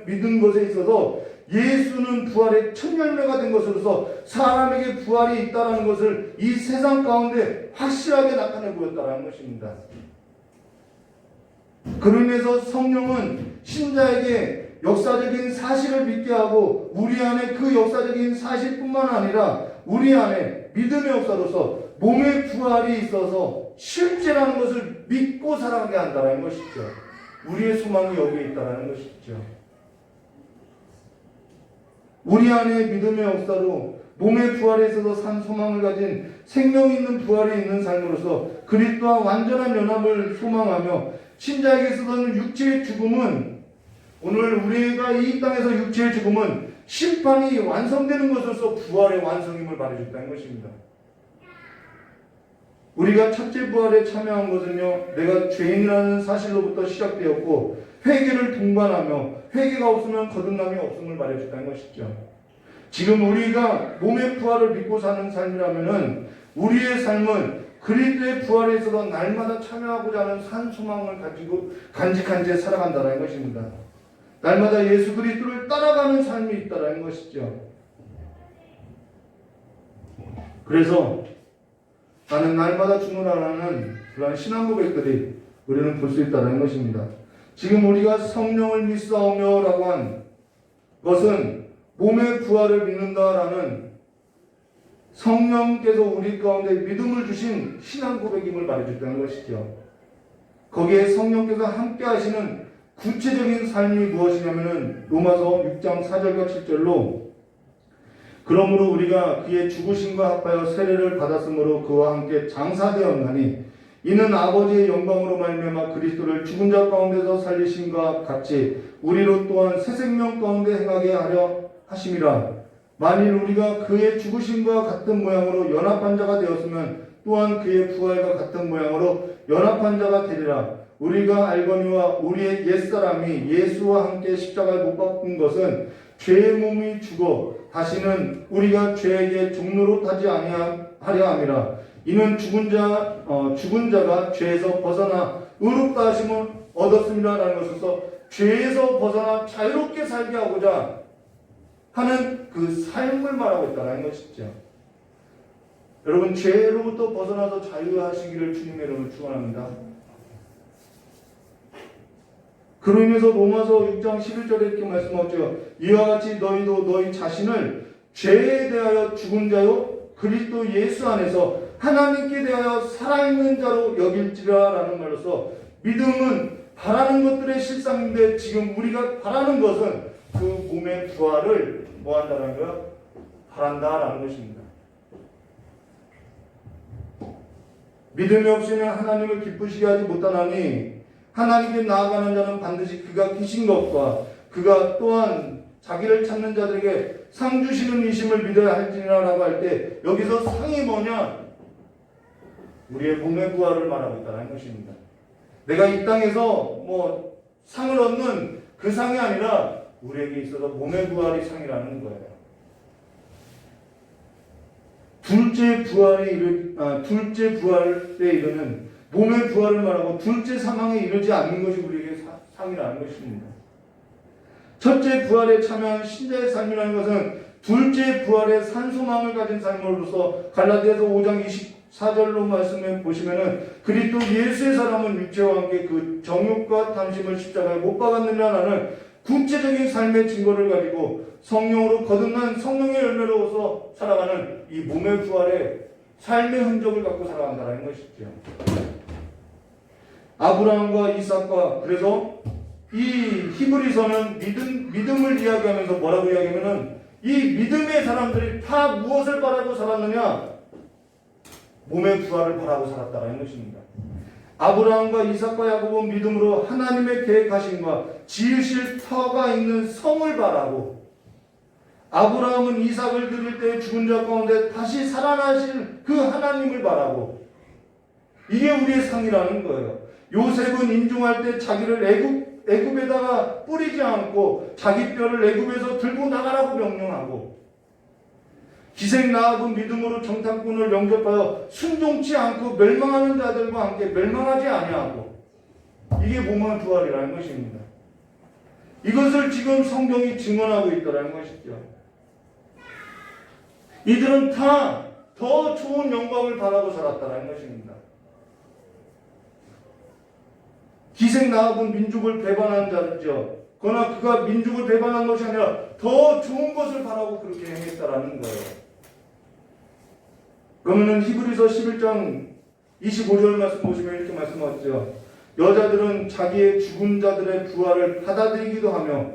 믿은 것에 있어서 예수는 부활의 첫 열매가 된 것으로서 사람에게 부활이 있다는 것을 이 세상 가운데 확실하게 나타내 보였다는 것입니다. 그로 인해서 성령은 신자에게 역사적인 사실을 믿게 하고 우리 안에 그 역사적인 사실뿐만 아니라 우리 안에 믿음의 역사로서 몸의 부활이 있어서 실제라는 것을 믿고 살아가게 한다는 것이죠. 우리의 소망이 여기에 있다는 것이죠. 우리 안에 믿음의 역사로 몸의 부활에 있어서 산 소망을 가진 생명 있는 부활이 있는 삶으로서 그리스도와 완전한 연합을 소망하며 신자에게 있어서는 육체의 죽음은 오늘 우리가 이 땅에서 육체의 죽음은 심판이 완성되는 것으로서 부활의 완성임을 말해줬다는 것입니다. 우리가 첫째 부활에 참여한 것은요, 내가 죄인이라는 사실로부터 시작되었고 회개를 동반하며 회개가 없으면 거듭남이 없음을 말해줬다는 것이죠. 지금 우리가 몸의 부활을 믿고 사는 삶이라면은 우리의 삶은 그리스도의 부활에 있어서 날마다 참여하고자 하는 산 소망을 가지고 간직한 채 살아간다는 것입니다. 날마다 예수 그리스도를 따라가는 삶이 있다는 것이죠. 그래서 나는 날마다 죽노라라는 그런 신앙 고백들이 우리는 볼 수 있다는 것입니다. 지금 우리가 성령을 믿사오며 라고 한 것은 몸의 부활을 믿는다라는 성령께서 우리 가운데 믿음을 주신 신앙 고백임을 말해줬다는 것이죠. 거기에 성령께서 함께 하시는 구체적인 삶이 무엇이냐면은 로마서 6장 4절과 7절로 그러므로 우리가 그의 죽으심과 합하여 세례를 받았으므로 그와 함께 장사되었나니 이는 아버지의 영광으로 말미암아 그리스도를 죽은 자 가운데서 살리심과 같이 우리로 또한 새 생명 가운데 행하게 하려 하심이라. 만일 우리가 그의 죽으심과 같은 모양으로 연합한 자가 되었으면 또한 그의 부활과 같은 모양으로 연합한 자가 되리라. 우리가 알거니와 우리의 옛사람이 예수와 함께 십자가에 못 박은 것은 죄의 몸이 죽어 다시는 우리가 죄에게 종노릇하지 아니하려 함이라. 이는 죽은 자가 죄에서 벗어나 의롭다 하심을 얻었습니다라는 것에서 죄에서 벗어나 자유롭게 살게 하고자 하는 그 삶을 말하고 있다는 것이죠. 여러분, 죄로부터 벗어나서 자유하시기를 주님의 이름으로 축원합니다. 그로 인해서 로마서 6장 11절에 이렇게 말씀하죠. 이와 같이 너희도 너희 자신을 죄에 대하여 죽은 자요 그리스도 예수 안에서 하나님께 대하여 살아있는 자로 여길지라 라는 말로서 믿음은 바라는 것들의 실상인데 지금 우리가 바라는 것은 그 몸의 부활을 뭐 한다는 거야? 바란다라는 것입니다. 믿음이 없이는 하나님을 기쁘시게 하지 못하나니 하나님께 나아가는 자는 반드시 그가 계신 것과 그가 또한 자기를 찾는 자들에게 상 주시는 이심을 믿어야 할지니라 라고 할 때 여기서 상이 뭐냐? 우리의 몸의 부활을 말하고 있다는 것입니다. 내가 이 땅에서 뭐 상을 얻는 그 상이 아니라 우리에게 있어서 몸의 부활이 상이라는 거예요. 둘째 부활에 이르는 몸의 부활을 말하고 둘째 사망에 이르지 않는 것이 우리에게 상이라는 것입니다. 첫째 부활에 참여한 신자의 삶이라는 것은 둘째 부활의 산소망을 가진 삶으로서 갈라디아서 5장 24절로 말씀해 보시면은 그리스도 예수의 사람은 육체와 함께 그 정욕과 탐심을 십자가에 못 박았느냐라는 구체적인 삶의 증거를 가지고 성령으로 거듭난 성령의 열매로서 살아가는 이 몸의 부활의 삶의 흔적을 갖고 살아간다는 것이죠. 아브라함과 이삭과 그래서 이 히브리서는 믿음을 이야기하면서 뭐라고 이야기하면은 이 믿음의 사람들이 다 무엇을 바라고 살았느냐? 몸의 부활을 바라고 살았다는 것입니다. 아브라함과 이삭과 야곱은 믿음으로 하나님의 계획하심과 지으실 터가 있는 성을 바라고 아브라함은 이삭을 드릴 때 죽은 자 가운데 다시 살아나실 그 하나님을 바라고 이게 우리의 상이라는 거예요. 요셉은 인종할 때 자기를 애굽에다가 뿌리지 않고 자기 뼈를 애굽에서 들고 나가라고 명령하고 기생 라합은 믿음으로 정탐꾼을 영접하여 순종치 않고 멸망하는 자들과 함께 멸망하지 아니하고 이게 몸의 부활이라는 것입니다. 이것을 지금 성경이 증언하고 있다는 것이죠. 이들은 다 더 좋은 영광을 바라고 살았다는 것입니다. 기생 라합은 민족을 배반한 자죠. 그러나 그가 민족을 배반한 것이 아니라 더 좋은 것을 바라고 그렇게 행했다라는 거예요. 그러면은 히브리서 11장 25절 말씀 보시면 이렇게 말씀하죠. 여자들은 자기의 죽은 자들의 부활을 받아들이기도 하며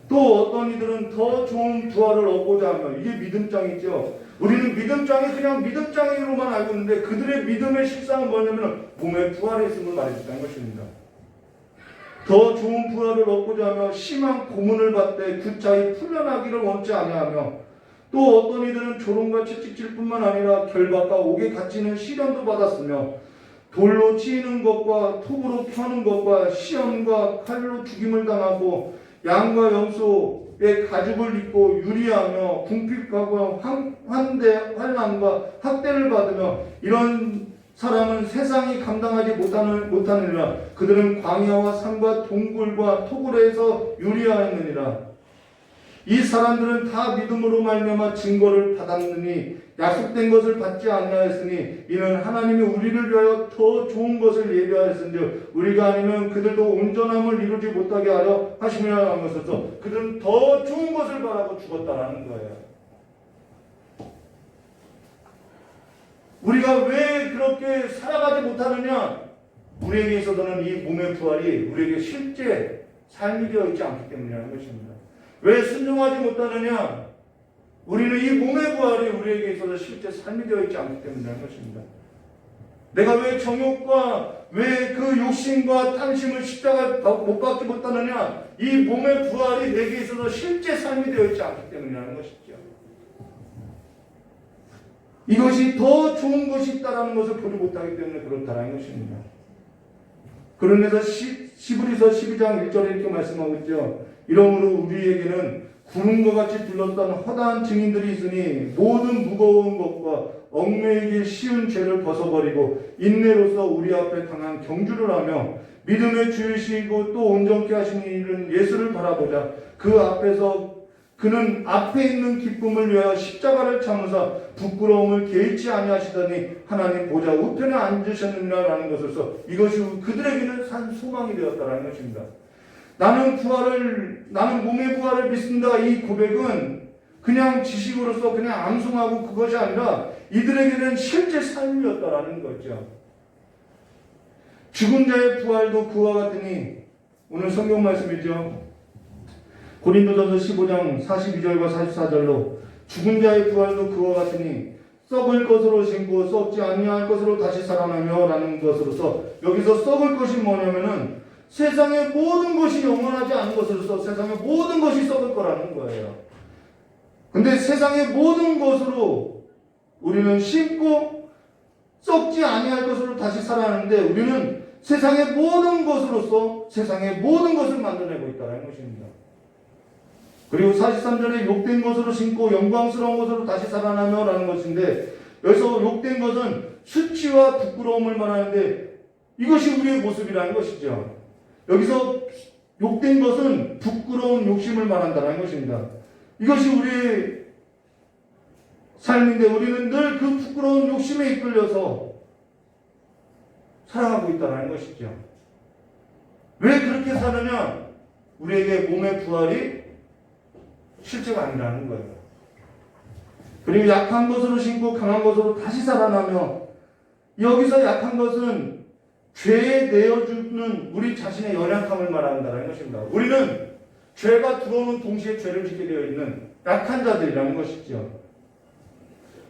또 어떤 이들은 더 좋은 부활을 얻고자 하며 이게 믿음장이죠. 우리는 믿음장이 그냥 믿음장이로만 알고 있는데 그들의 믿음의 실상은 뭐냐면 몸의 부활에 있음을 말해줬다는 것입니다. 더 좋은 부활을 얻고자 하며 심한 고문을 받되 구차히 풀려나기를 원치 아니하며 또 어떤 이들은 조롱과 채찍질 뿐만 아니라 결박과 옥에 갇히는 시련도 받았으며 돌로 치이는 것과 톱으로 펴는 것과 시험과 칼로 죽임을 당하고 양과 염소의 가죽을 입고 유리하며 궁핍하고 환난과 학대를 받으며 이런 사람은 세상이 감당하지 못하느니라. 그들은 광야와 산과 동굴과 토굴에서 유리하였느니라. 이 사람들은 다 믿음으로 말미암아 증거를 받았느니 약속된 것을 받지 아니하였으니 이는 하나님이 우리를 위하여 더 좋은 것을 예비하였은즉 우리가 아니면 그들도 온전함을 이루지 못하게 하려 하심이라는 것에서 그들은 더 좋은 것을 바라고 죽었다라는 거예요. 우리가 왜 그렇게 살아가지 못하느냐? 우리에게 있어서는 이 몸의 부활이 우리에게 실제 삶이 되어 있지 않기 때문이라는 것입니다. 왜 순종하지 못하느냐? 우리는 이 몸의 부활이 우리에게 있어서 실제 삶이 되어 있지 않기 때문이라는 것입니다. 내가 왜 정욕과 왜 그 욕심과 탐심을 십자가에 못 박지 못하느냐? 이 몸의 부활이 내게 있어서 실제 삶이 되어 있지 않기 때문이라는 것이죠. 이것이 더 좋은 것이 있다는 것을 보지 못하기 때문에 그렇다는 것입니다. 그러면서 히브리서 12장 1절에 이렇게 말씀하고 있죠. 이러므로 우리에게는 구름과 같이 둘러싼 허다한 증인들이 있으니 모든 무거운 것과 얽매이기 쉬운 죄를 벗어버리고 인내로서 우리 앞에 강한 경주를 하며 믿음의 주이시고 또 온전케 하시는 이는 예수를 바라보자. 그 앞에서 그는 앞에 있는 기쁨을 위하여 십자가를 참으사 부끄러움을 개의치 아니하시더니 하나님 보좌 우편에 앉으셨느냐라는 것으로서 이것이 그들에게는 산 소망이 되었다라는 것입니다. 나는 몸의 부활을 믿습니다. 이 고백은 그냥 지식으로서 그냥 암송하고 그것이 아니라 이들에게는 실제 삶이었다라는 거죠. 죽은 자의 부활도 그와 같으니, 오늘 성경 말씀이죠. 고린도전서 15장 42절과 44절로 죽은 자의 부활도 그와 같으니 썩을 것으로 신고 썩지 아니할 것으로 다시 살아나며 라는 것으로서, 여기서 썩을 것이 뭐냐면은 세상의 모든 것이 영원하지 않은 것으로서 세상의 모든 것이 썩을 거라는 거예요. 근데 세상의 모든 것으로 우리는 신고 썩지 아니할 것으로 다시 살아나는데, 우리는 세상의 모든 것으로서 세상의 모든 것을 만들어내고 있다는 것입니다. 그리고 43절에 욕된 것으로 신고 영광스러운 것으로 다시 살아나며 라는 것인데, 여기서 욕된 것은 수치와 부끄러움을 말하는데 이것이 우리의 모습이라는 것이죠. 여기서 욕된 것은 부끄러운 욕심을 말한다는 것입니다. 이것이 우리의 삶인데, 우리는 늘 그 부끄러운 욕심에 이끌려서 살아가고 있다는 것이죠. 왜 그렇게 사느냐? 우리에게 몸의 부활이 실제가 아니라는 거예요. 그리고 약한 것으로 신고 강한 것으로 다시 살아나며, 여기서 약한 것은 죄에 내어주는 우리 자신의 연약함을 말한다는 것입니다. 우리는 죄가 들어오는 동시에 죄를 짓게 되어 있는 약한 자들이라는 것이죠.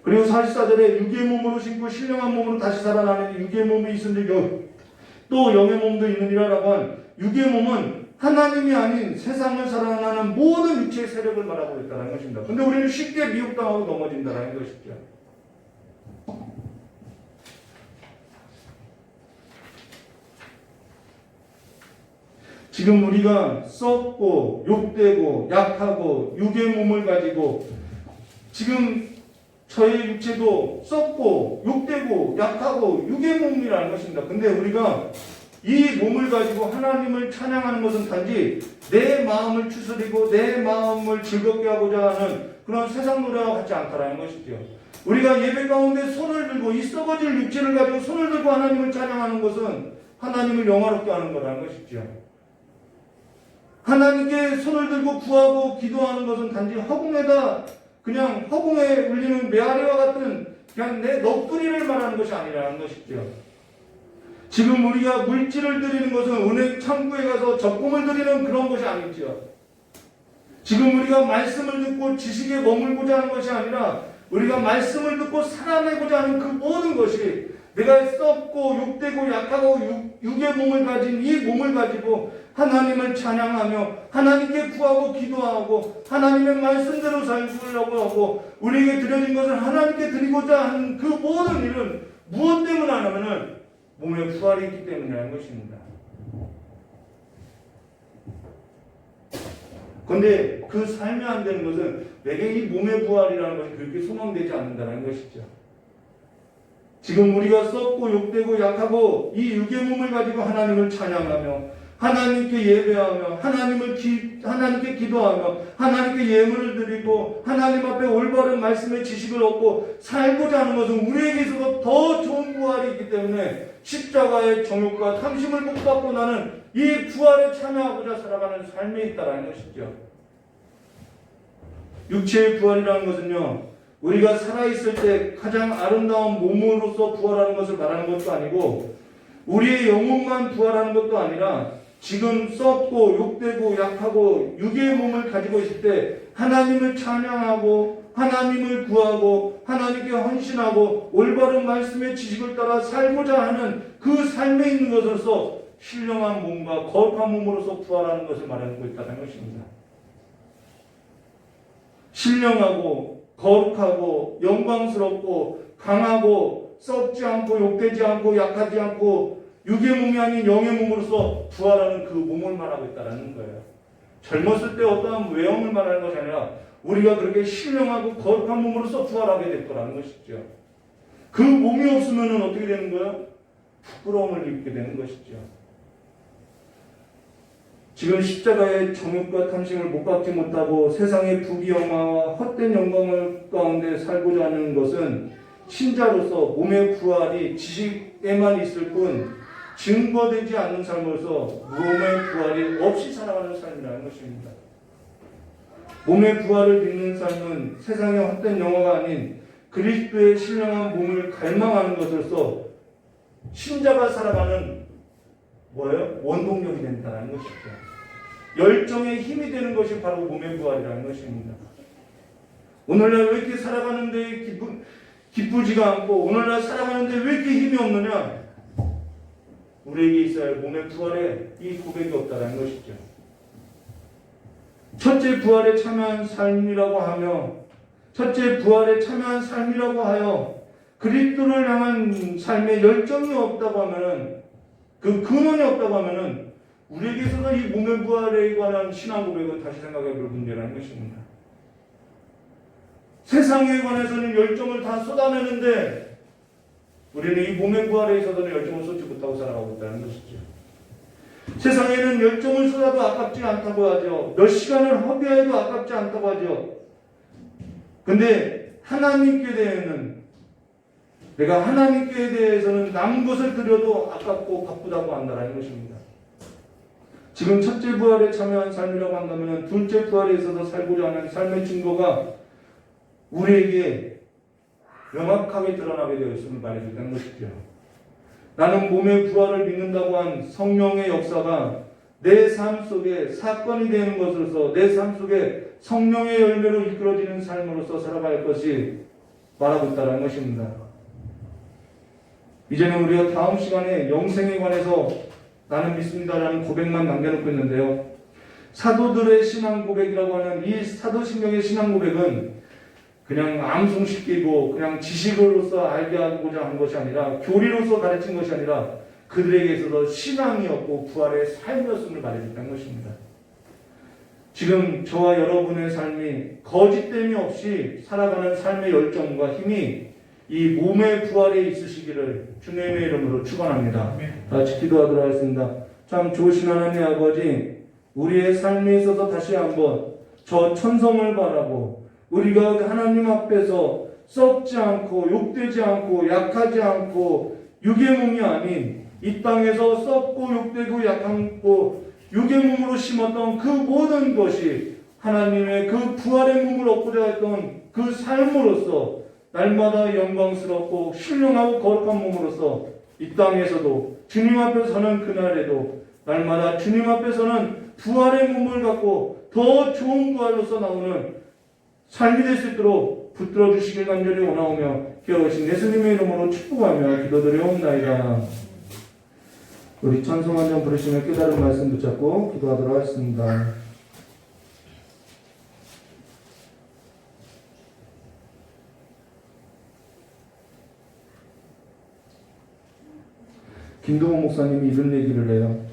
그리고 44절에 육의 몸으로 신고 신령한 몸으로 다시 살아나는 육의 몸이 있은데 또 영의 몸도 있느니라 라고 한 육의 몸은 하나님이 아닌 세상을 살아나는 모든 육체의 세력을 말하고 있다는 것입니다. 근데 우리는 쉽게 미혹당하고 넘어진다는 것이죠. 지금 우리가 썩고 욕되고 약하고 육의 몸을 가지고, 지금 저의 육체도 썩고 욕되고 약하고 육의 몸이라는 것입니다. 근데 우리가 이 몸을 가지고 하나님을 찬양하는 것은 단지 내 마음을 추스리고 내 마음을 즐겁게 하고자 하는 그런 세상 노래와 같지 않다라는 것이죠. 우리가 예배 가운데 손을 들고 이 썩어질 육체를 가지고 손을 들고 하나님을 찬양하는 것은 하나님을 영화롭게 하는 거라는 것이죠. 하나님께 손을 들고 구하고 기도하는 것은 단지 허공에다 그냥 허공에 울리는 메아리와 같은 그냥 내 넋두리를 말하는 것이 아니라는 것이죠. 지금 우리가 물질을 드리는 것은 은행 창구에 가서 적금을 드리는 그런 것이 아니죠. 지금 우리가 말씀을 듣고 지식에 머물고자 하는 것이 아니라 우리가 말씀을 듣고 살아내고자 하는 그 모든 것이 내가 썩고 욕되고 약하고 육의 몸을 가진 이 몸을 가지고 하나님을 찬양하며 하나님께 구하고 기도하고 하나님의 말씀대로 살려고 하고 우리에게 드려진 것을 하나님께 드리고자 하는 그 모든 일은 무엇 때문에 하냐면은 몸에 부활이 있기 때문이라는 것입니다. 그런데 그 삶이 안 되는 것은 내게 이 몸의 부활이라는 것이 그렇게 소망되지 않는다는 것이죠. 지금 우리가 썩고 욕되고 약하고 이 육의 몸을 가지고 하나님을 찬양하며 하나님께 예배하며 하나님께 기도하며 하나님께 예물을 드리고 하나님 앞에 올바른 말씀의 지식을 얻고 살고자 하는 것은 우리에게 있어서 더 좋은 부활이 있기 때문에 십자가의 정욕과 탐심을 복받고 나는 이 부활에 참여하고자 살아가는 삶이 있다는 것이죠. 육체의 부활이라는 것은요, 우리가 살아있을 때 가장 아름다운 몸으로서 부활하는 것을 말하는 것도 아니고 우리의 영혼만 부활하는 것도 아니라 지금 썩고 욕되고 약하고 육의 몸을 가지고 있을 때 하나님을 찬양하고 하나님을 구하고 하나님께 헌신하고 올바른 말씀의 지식을 따라 살고자 하는 그 삶에 있는 것으로서 신령한 몸과 거룩한 몸으로서 부활하는 것을 말하고 있다는 것입니다. 신령하고 거룩하고 영광스럽고 강하고 썩지 않고 욕되지 않고 약하지 않고 육의 몸이 아닌 영의 몸으로서 부활하는 그 몸을 말하고 있다는 거예요. 젊었을 때 어떠한 외형을 말하는 것이 아니라 우리가 그렇게 신령하고 거룩한 몸으로서 부활하게 될 거라는 것이죠. 그 몸이 없으면 어떻게 되는 거예요? 부끄러움을 입게 되는 것이죠. 지금 십자가의 정욕과 탐심을 못 갖지 못하고 세상의 부귀영화와 헛된 영광을 가운데 살고자 하는 것은 신자로서 몸의 부활이 지식에만 있을 뿐 증거되지 않는 삶으로서 몸의 부활이 없이 살아가는 삶이라는 것입니다. 몸의 부활을 믿는 삶은 세상의 헛된 영화가 아닌 그 그리스도의 신령한 몸을 갈망하는 것으로서 신자가 살아가는 뭐예요? 원동력이 된다는 것이죠. 열정의 힘이 되는 것이 바로 몸의 부활이라는 것입니다. 오늘날 왜 이렇게 살아가는데 기쁘지가 않고 오늘날 살아가는데 왜 이렇게 힘이 없느냐? 우리에게 있어야 할 몸의 부활에 이 고백이 없다는 것이죠. 첫째 부활에 참여한 삶이라고 하며 그리스도를 향한 삶에 열정이 없다고 하면은 그 근원이 없다고 하면은 우리에게 있어서 이 몸의 부활에 관한 신앙 고백은 다시 생각해 볼 문제라는 것입니다. 세상에 관해서는 열정을 다 쏟아내는데 우리는 이 몸의 부활에 있어서는 열정을 쏟지 못하고 살아가고 있다는 것이죠. 세상에는 열정을 쏟아도 아깝지 않다고 하죠. 몇 시간을 허비해도 아깝지 않다고 하죠. 근데 하나님께 대해서는 내가 하나님께 대해서는 남은 것을 드려도 아깝고 바쁘다고 한다는 것입니다. 지금 첫째 부활에 참여한 삶이라고 한다면 둘째 부활에 있어서 살고자 하는 삶의 증거가 우리에게 명확하게 드러나게 되어 있음을 말해준다는 것이죠. 나는 몸의 부활을 믿는다고 한 성령의 역사가 내 삶 속에 사건이 되는 것으로서 내 삶 속에 성령의 열매로 이끌어지는 삶으로서 살아갈 것이 말하고 있다는 것입니다. 이제는 우리가 다음 시간에 영생에 관해서 나는 믿습니다라는 고백만 남겨놓고 있는데요. 사도들의 신앙 고백이라고 하는 이 사도신경의 신앙 고백은 그냥 암송시키고 그냥 지식으로서 알게 하고자 한 것이 아니라 교리로서 가르친 것이 아니라 그들에게 있어서 신앙이었고 부활의 삶이었음을 말해준다는 것입니다. 지금 저와 여러분의 삶이 거짓됨이 없이 살아가는 삶의 열정과 힘이 이 몸의 부활에 있으시기를 주님의 이름으로 축원합니다. 같이 기도하도록 하겠습니다. 참 좋으신 하나님 아버지, 우리의 삶에 있어서 다시 한번 저 천성을 바라고 우리가 하나님 앞에서 썩지 않고 욕되지 않고 약하지 않고 육의 몸이 아닌 이 땅에서 썩고 욕되고 약하고 육의 몸으로 심었던 그 모든 것이 하나님의 그 부활의 몸을 얻고자 했던 그 삶으로서 날마다 영광스럽고 신령하고 거룩한 몸으로서 이 땅에서도 주님 앞에 서는 그날에도 날마다 주님 앞에서는 부활의 몸을 갖고 더 좋은 부활로서 나오는 삶이 될 수 있도록 붙들어 주시길 간절히 원하오며 기어오신 예수님의 이름으로 축복하며 기도드려옵나이다. 우리 찬송 한 장 부르시며 깨달은 말씀 붙잡고 기도하도록 하겠습니다. 김동호 목사님이 이런 얘기를 해요.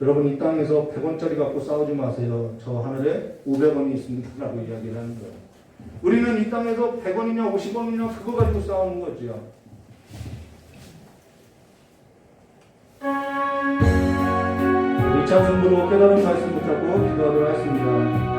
여러분 이 땅에서 100원짜리 갖고 싸우지 마세요. 저 하늘에 500원이 있습니다. 라고 이야기를 하는 거예요. 우리는 이 땅에서 100원이냐 50원이냐 그거 가지고 싸우는 거지요. 우리 찬송부로 깨달은 말씀 붙잡고 기도하도록 하겠습니다.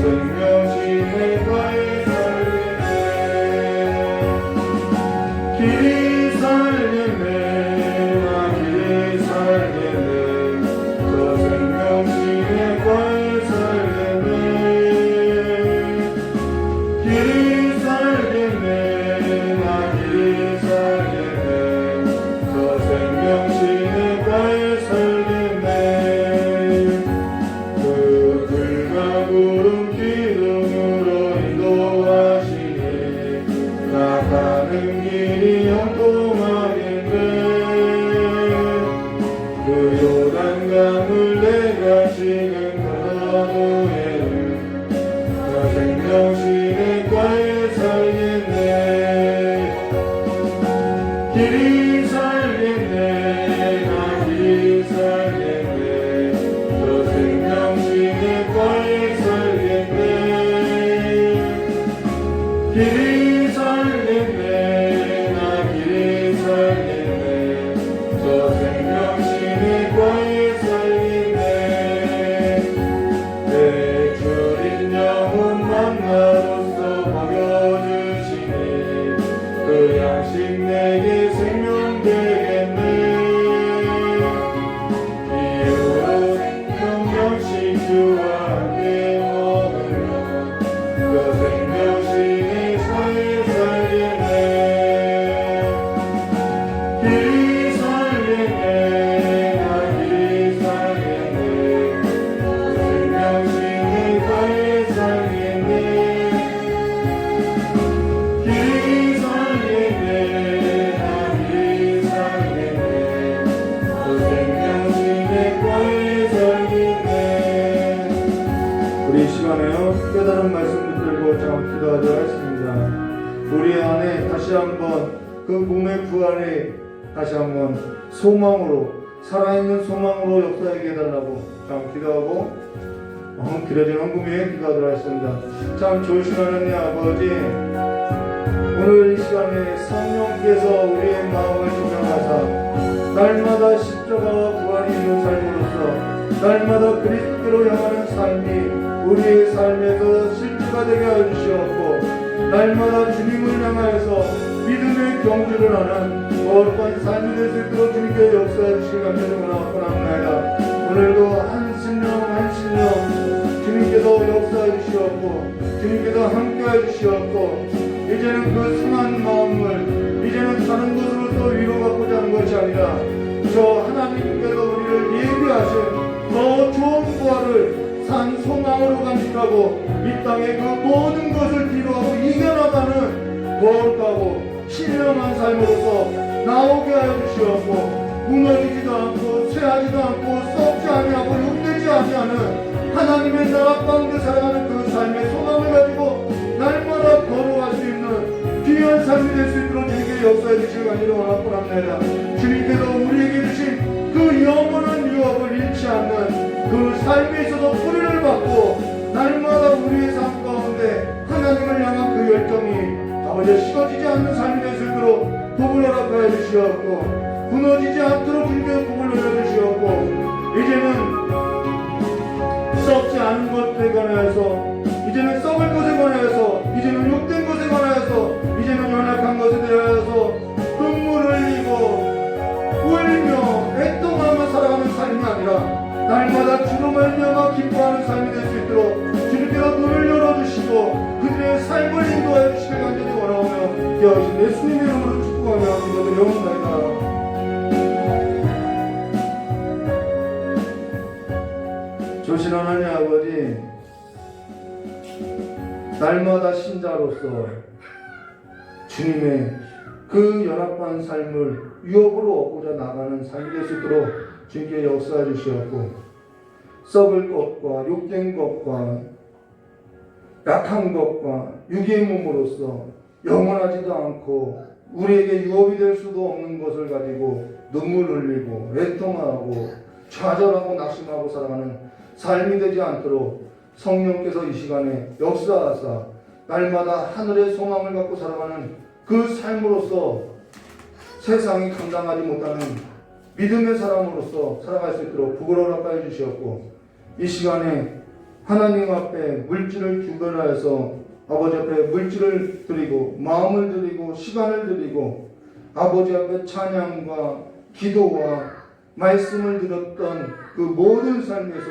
생명신의 가에 살리네 우리 이 시간에요 깨달은 말씀 붙들고 잠깐 기도하도록 하겠습니다. 우리 안에 다시 한번 그 몸의 부활에 다시 한번 소망으로 살아있는 소망으로 역사하게 해달라고 참 기도하고 길어진 헌금에 기도하도록 하겠습니다. 참 좋으신 하나님 아버지, 오늘 이 시간에 성령께서 우리의 마음을 조명하사 날마다 십자가와 부활이 있는 삶으로서 날마다 그리스도로 향하는 삶이 우리의 삶에서 실제가 되게 하여 주시옵고, 날마다 주님을 향하여서 믿음의 경주를 하는 거룩한 삶이 될 수 있도록 주님께 역사해 주시기 간절히 원합니다. 오늘도 한 심령 주님께서 역사해 주시옵고 주님께서 함께해 주시옵고, 이제는 그 상한 마음을 이제는 다른 것으로서 위로받고자 하는 것이 아니라 저 하나님께서 우리를 예비하신 더 좋은 부활을 산 소망으로 간직하고 이 땅의 그 모든 것을 뒤로하고 이겨나가는 거룩하고 신령한 삶으로서 나오게 하여 주시옵고, 무너지지도 않고 쇠하지도 않고 썩지 아니하고 욕되지 아니하는 하나님의 나라 가운데 살아가는 그 삶의 소망을 가지고 날마다 걸어갈 수 있는 귀한 삶이 될 수 있도록 주님께 역사해 주시기 간절히 원합니다. 주님께서 우리에게 주신 그 영원한 유업을 잃지 않는 그 삶에 있어서 뿌리를 받고 날마다 우리의 삶 가운데 하나님을 향한 그 열정이 아버지 식어지지 않는 삶이 될 수 있도록 복을 허락하여 주시옵고, 무너지지 않도록 주님께 복을 내려주시옵고, 이제는 썩지 않은 것에 관하여서, 이제는 썩을 것에 관하여서, 이제는 욕된 것에 관하여서, 이제는 연약한 것에 대하여서 눈물을 흘리고 울며 애통하며 살아가는 삶이 아니라 날마다 주로 말미암아 기뻐하는 삶이 될 수 있도록 주님께서 눈을 열어주시고 그들의 삶을 인도하여 주시길 간절히 원하오며 기하신 예수님의 이름으로 축복하며 기도드려옵나이다. 조신 하나님 아버지, 날마다 신자로서 주님의 그 연합한 삶을 유업으로 얻고자 나가는 삶이 될 수 있도록 주님께 역사해 주시옵고, 썩을 것과 욕된 것과 약한 것과 육의 몸으로서 영원하지도 않고 우리에게 유업이 될 수도 없는 것을 가지고 눈물 흘리고 애통하고 좌절하고 낙심하고 살아가는 삶이 되지 않도록 성령께서 이 시간에 역사하사 날마다 하늘의 소망을 갖고 살아가는 그 삶으로서 세상이 감당하지 못하는 믿음의 사람으로서 살아갈 수 있도록 복을 허락하여 주시옵고, 이 시간에 하나님 앞에 물질을 주변하여서 아버지 앞에 물질을 드리고 마음을 드리고 시간을 드리고 아버지 앞에 찬양과 기도와 말씀을 드렸던 그 모든 삶에서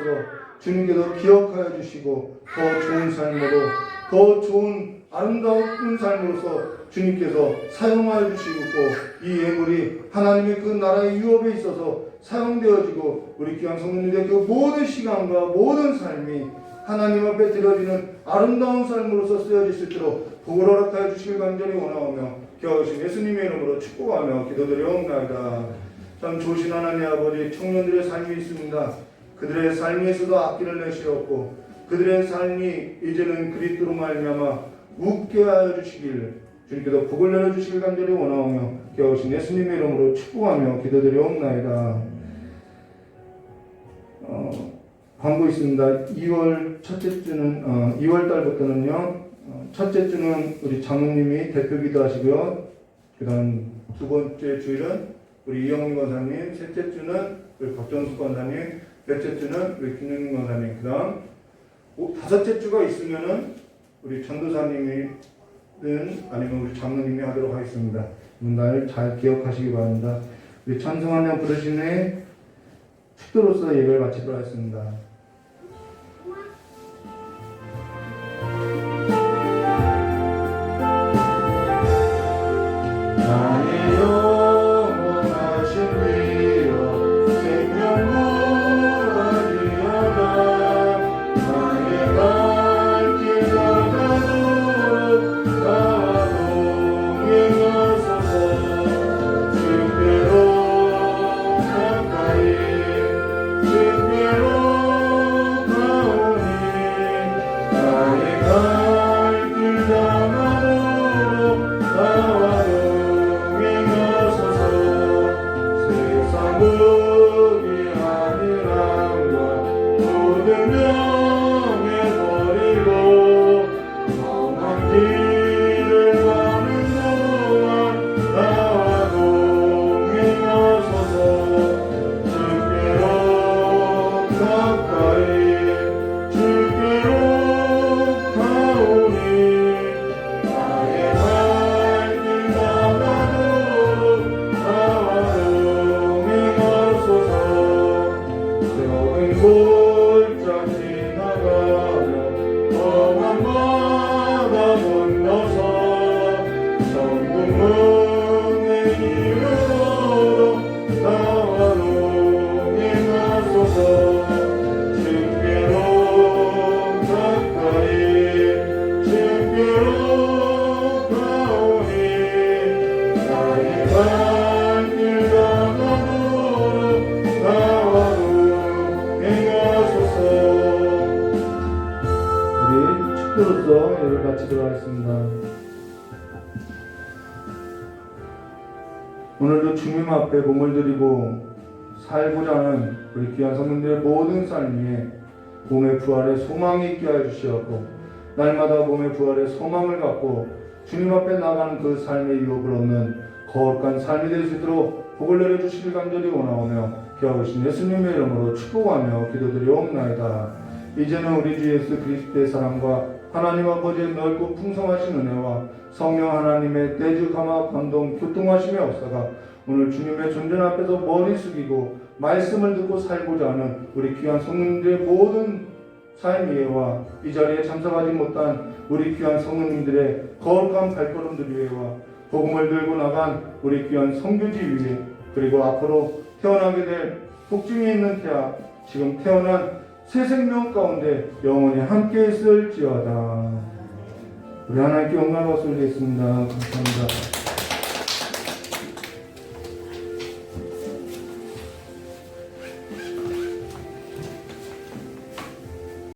주님께서 기억하여 주시고 더 좋은 삶으로, 더 좋은 아름다운 삶으로서 주님께서 사용하여 주시고, 이 예물이 하나님의 그 나라의 유업에 있어서 사용되어지고 우리 귀한 성도님들의 그 모든 시간과 모든 삶이 하나님 앞에 드려지는 아름다운 삶으로서 쓰여질 수 있도록 복을 허락하여 주시길 간절히 원하오며 기하오신 예수님의 이름으로 축복하며 기도드려옵나이다. 참 좋으신 하나님 아버지, 청년들의 삶이 있습니다. 그들의 삶에서도 앞길을 내시었고 그들의 삶이 이제는 그리스도로 말미암아 웃게 하여 주시길 주님께서 복을 내려주시길 간절히 원하오며 기하오신 예수님의 이름으로 축복하며 기도드려옵나이다. 광고 있습니다. 2월 첫째 주는 2월 달부터는요, 첫째 주는 우리 장로님이 대표기도 하시고요. 그다음 두 번째 주일은 우리 이영훈 권사님, 셋째 주는 우리 박정수 권사님, 넷째 주는 우리 김영민 권사님, 그다음 다섯째 주가 있으면은 우리 전도사님이 아니면 우리 장로님이 하도록 하겠습니다. 날 잘 기억하시기 바랍니다. 우리 찬송 한 장 부르신 후에 축도로서 예배를 마치도록 하겠습니다. 나의 영원하신 위로 생명무한이여라. 나의 갈 길 가도록 나와 동행하소서. 주께로 가까이 주께로 모든 명예 버리고 험한 길을 가는 동안 나와 동행하소서. 주께로 가까이 주께로 가오니 나의 발길 나가도록 나와 동행하소서. 적은 골짜 지나가며 험한 바다 건너서 천국 문에 이르도록 나와 동행하소서. 주께로 가까이 주께로 가오니 나의 발길 나가도록 나와 동행하소서. 우리 축도로서 예를 바치도록 하겠습니다. 오늘도 주님 앞에 몸을 드리고 살고자 하는 우리 귀한 성도들의 모든 삶 위에 몸의 부활에 소망이 있게 하여 주시옵고 날마다 몸의 부활에 소망을 갖고 주님 앞에 나가는 그 삶의 유혹을 얻는 거룩한 삶이 될 수 있도록 복을 내려주시길 간절히 원하오며 기하오신 예수님의 이름으로 축복하며 기도드리옵나이다. 이제는 우리 주 예수 그리스도의 사랑과 하나님 아버지의 넓고 풍성하신 은혜와 성령 하나님의 대주 감화 감동 교통하심의 역사가 오늘 주님의 존전 앞에서 머리 숙이고 말씀을 듣고 살고자 하는 우리 귀한 성도님들의 모든 삶 위에와 이 자리에 참석하지 못한 우리 귀한 성도님들의 거룩한 발걸음들 위에와 복음을 들고 나간 우리 귀한 성교지 위에 그리고 앞으로 태어나게 될 복중에 있는 태아 지금 태어난 새 생명 가운데 영원히 함께 있을지어다. 우리 하나님께 영광을 올리겠습니다. 감사합니다.